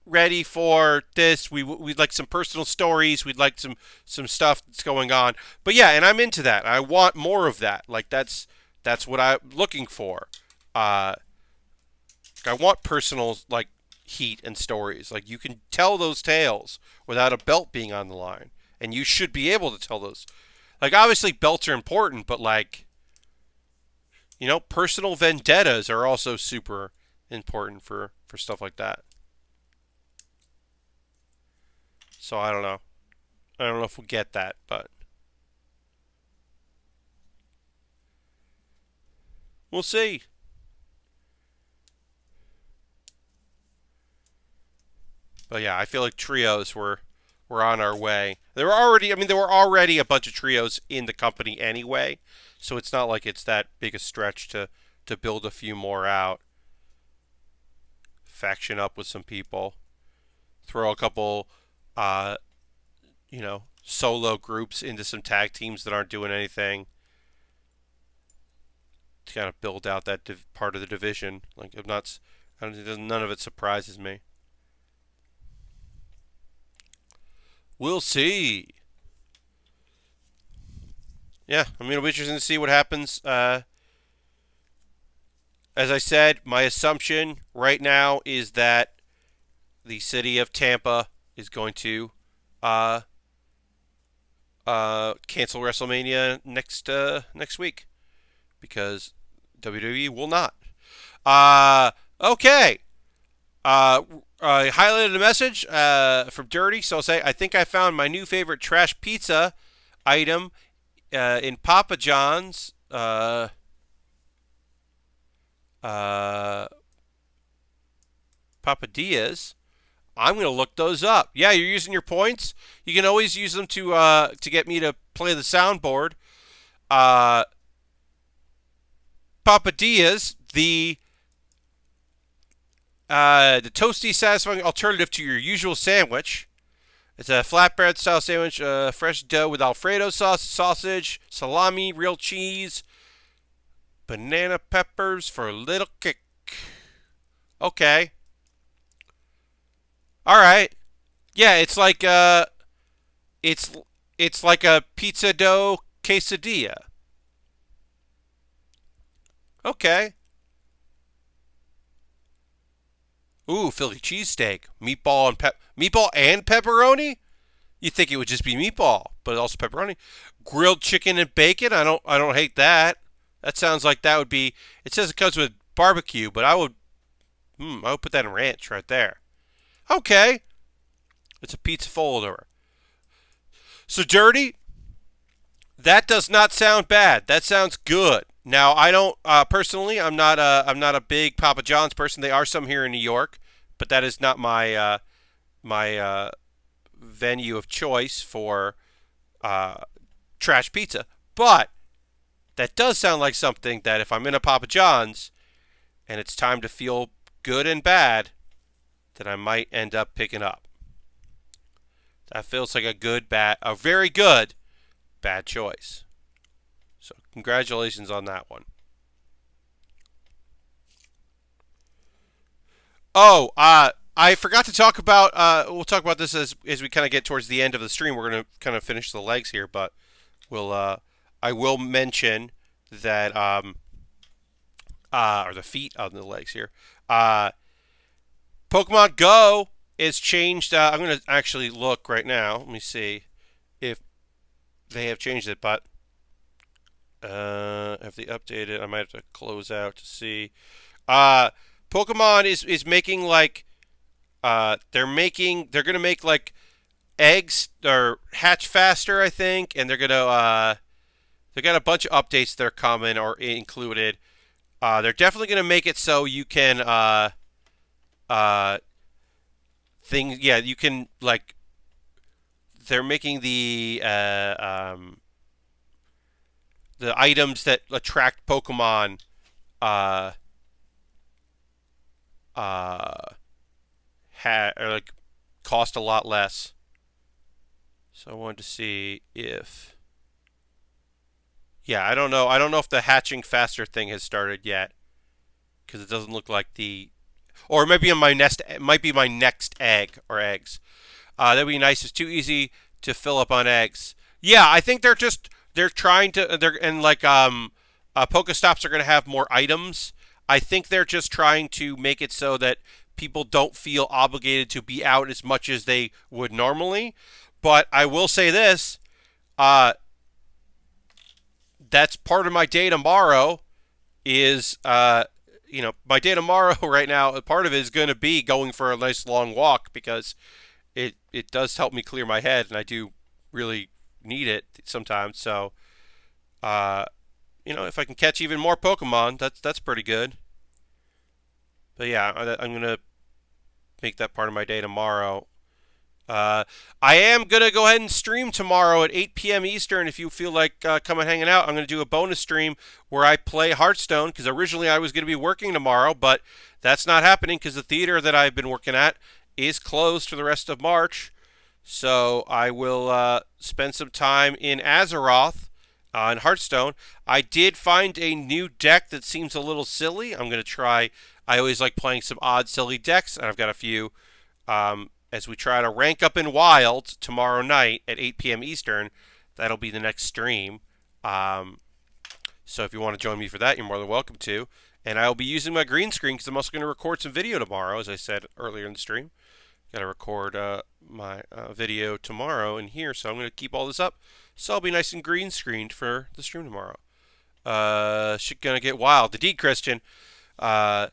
[SPEAKER 1] ready for this. We'd like some personal stories. We'd like some stuff that's going on. But yeah, and I'm into that. I want more of that. Like that's what I'm looking for. I want personal like heat and stories. Like you can tell those tales without a belt being on the line, and you should be able to tell those. Like obviously belts are important, but like personal vendettas are also super important for stuff like that. So I don't know. I don't know if we'll get that, but we'll see. But yeah, I feel like trios were on our way. There were already a bunch of trios in the company anyway, so it's not like it's that big a stretch to build a few more out. Faction up with some people. Throw a couple solo groups into some tag teams that aren't doing anything to kind of build out that part of the division. Like none of it surprises me. We'll see. Yeah, it'll be interesting to see what happens. As I said, my assumption right now is that the city of Tampa is going to cancel WrestleMania next week because WWE will not. Okay. I highlighted a message from Dirty, so I'll say I think I found my new favorite trash pizza item in Papa John's. Papa Diaz. I'm gonna look those up. Yeah, you're using your points. You can always use them to get me to play the soundboard. Papa Diaz, the toasty, satisfying alternative to your usual sandwich. It's a flatbread style sandwich, fresh dough with Alfredo sauce, sausage, salami, real cheese, banana peppers for a little kick. Okay. All right. Yeah, it's like it's like a pizza dough quesadilla. Okay. Ooh, Philly cheesesteak, meatball and pepperoni. You think it would just be meatball, but also pepperoni. Grilled chicken and bacon. I don't hate that. That sounds like that would be. It says it comes with barbecue, but I would put that in ranch right there. Okay, it's a pizza folder. So Dirty. That does not sound bad. That sounds good. Now I don't personally. I'm not a big Papa John's person. There are some here in New York, but that is not my venue of choice for trash pizza. But that does sound like something that if I'm in a Papa John's and it's time to feel good and bad, that I might end up picking up. That feels like a very good bad choice. So congratulations on that one. Oh, I forgot to talk about. We'll talk about this as we kind of get towards the end of the stream. We're gonna kind of finish the legs here, but I will mention that or the feet on the legs here. Pokemon Go is changed. I'm gonna actually look right now. Let me see if they have changed it, but have they updated? I might have to close out to see. Pokemon is making like they're gonna make like eggs or hatch faster, I think, and they're gonna they got a bunch of updates that are coming or included. They're definitely gonna make it so you can you can like they're making the items that attract Pokemon or like cost a lot less. So I wanted to see if... Yeah, I don't know. I don't know if the hatching faster thing has started yet. Because it doesn't look like the... Or it might be on my nest. It might be my next egg or eggs. That'd be nice. It's too easy to fill up on eggs. Yeah, I think they're trying to and like Pokestops are going to have more items. I think they're just trying to make it so that people don't feel obligated to be out as much as they would normally. But I will say this, that's part of my day tomorrow is my day tomorrow right now, part of it is going to be going for a nice long walk because it does help me clear my head, and I do really need it sometimes. So, if I can catch even more Pokemon, that's pretty good. But yeah, I'm gonna make that part of my day tomorrow. I am gonna go ahead and stream tomorrow at 8 p.m. Eastern. If you feel like coming hanging out, I'm gonna do a bonus stream where I play Hearthstone because originally I was gonna be working tomorrow, but that's not happening because the theater that I've been working at is closed for the rest of March. So I will spend some time in Astaroth in Hearthstone. I did find a new deck that seems a little silly. I'm going to try. I always like playing some odd, silly decks, and I've got a few as we try to rank up in Wild tomorrow night at 8 p.m. Eastern. That'll be the next stream. So if you want to join me for that, you're more than welcome to. And I will be using my green screen because I'm also going to record some video tomorrow, as I said earlier in the stream. Got to record my video tomorrow in here, so I'm going to keep all this up. So I'll be nice and green screened for the stream tomorrow. Shit gonna get wild. Indeed, Christian. I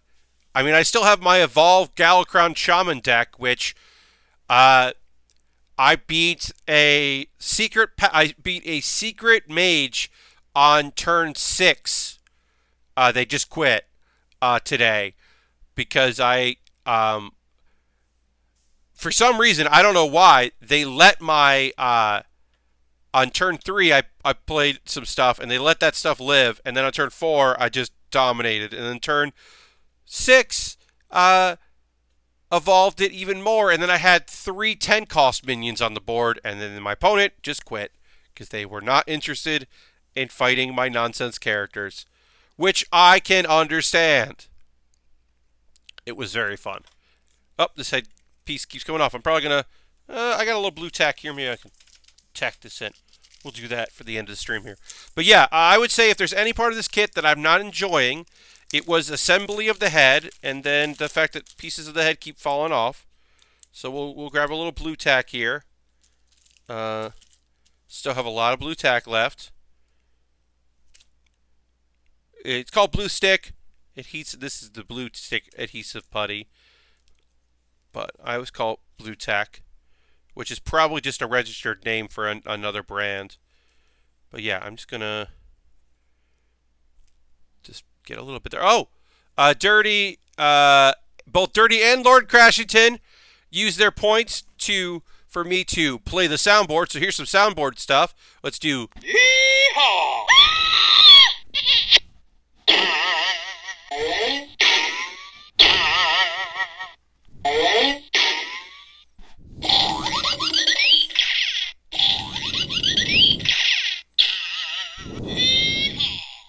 [SPEAKER 1] still have my Evolved Galakron Shaman deck, which I beat a secret. I beat a secret mage on turn 6. They just quit today because for some reason, I don't know why, they let my, on turn 3, I played some stuff, and they let that stuff live, and then on turn 4, I just dominated, and then turn 6, evolved it even more, and then I had 3 10-cost minions on the board, and then my opponent just quit, because they were not interested in fighting my nonsense characters, which I can understand. It was very fun. Oh, this head piece keeps coming off. I'm probably going to... I got a little blue tack here. Maybe I can tack this in. We'll do that for the end of the stream here. But yeah, I would say if there's any part of this kit that I'm not enjoying, it was assembly of the head, and then the fact that pieces of the head keep falling off. So we'll grab a little blue tack here. Still have a lot of blue tack left. It's called Blue Stick Adhesive. This is the Blue Stick Adhesive Putty. But I always call it Blue Tack, which is probably just a registered name for another brand. But yeah, I'm just going to just get a little bit there. Oh! Dirty, both Dirty and Lord Crashington use their points for me to play the soundboard. So here's some soundboard stuff. Let's do... Yeehaw!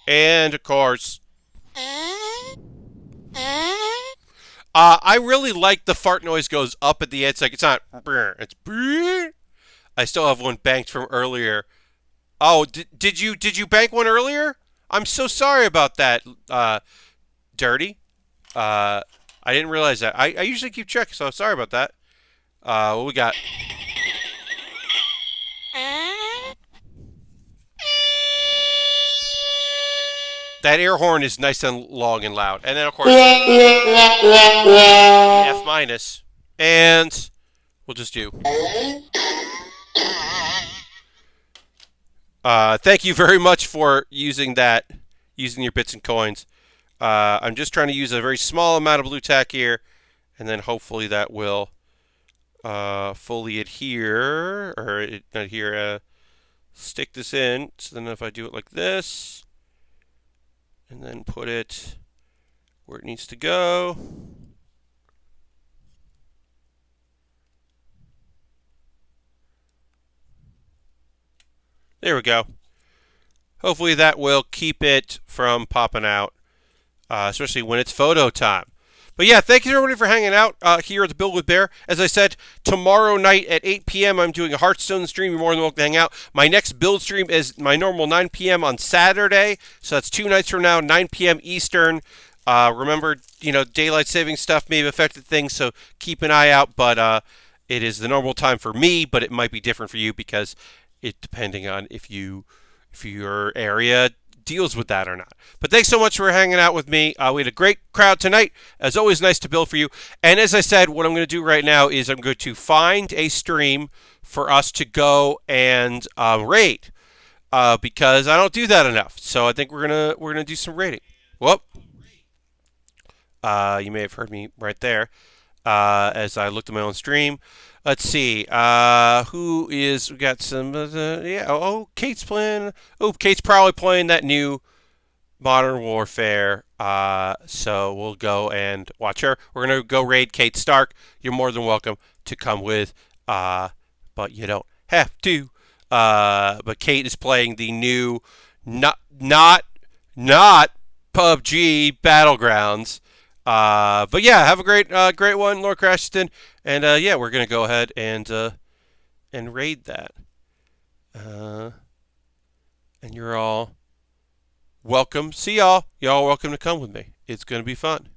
[SPEAKER 1] And, of course, I really like the fart noise goes up at the end. It's like, it's not, it's, I still have one banked from earlier. Oh, did you bank one earlier? I'm so sorry about that, Dirty. I didn't realize that. I usually keep track, so sorry about that. What we got? That air horn is nice and long and loud. And then, of course, F minus. And we'll just do. Thank you very much for using that, using your bits and coins. I'm just trying to use a very small amount of blue tack here, and then hopefully that will fully adhere, or not adhere, stick this in. So then if I do it like this, and then put it where it needs to go. There we go. Hopefully that will keep it from popping out, especially when it's photo time. But yeah, thank you everybody for hanging out here at the Build with Baer. As I said, tomorrow night at 8 p.m. I'm doing a Hearthstone stream. You're more than welcome to hang out. My next build stream is my normal 9 p.m. on Saturday. So that's 2 nights from now, 9 p.m. Eastern. Remember, daylight saving stuff may have affected things, so keep an eye out. But it is the normal time for me, but it might be different for you because it depending on if your area deals with that or not. But thanks so much for hanging out with me. We had a great crowd tonight. As always, nice to build for you. And as I said, what I'm going to do right now is I'm going to find a stream for us to go and raid because I don't do that enough. So I think we're gonna do some raiding. Whoop. You may have heard me right there as I looked at my own stream. Let's see. Who is? We got some. Yeah. Oh, Kate's playing. Oh, Kate's probably playing that new Modern Warfare. So we'll go and watch her. We're gonna go raid Kate Stark. You're more than welcome to come with. But you don't have to. But Kate is playing the new, not PUBG Battlegrounds. But yeah, have a great one, Lord Crashton. And yeah, we're gonna go ahead and raid that. And you're all welcome. See y'all. Y'all welcome to come with me. It's gonna be fun.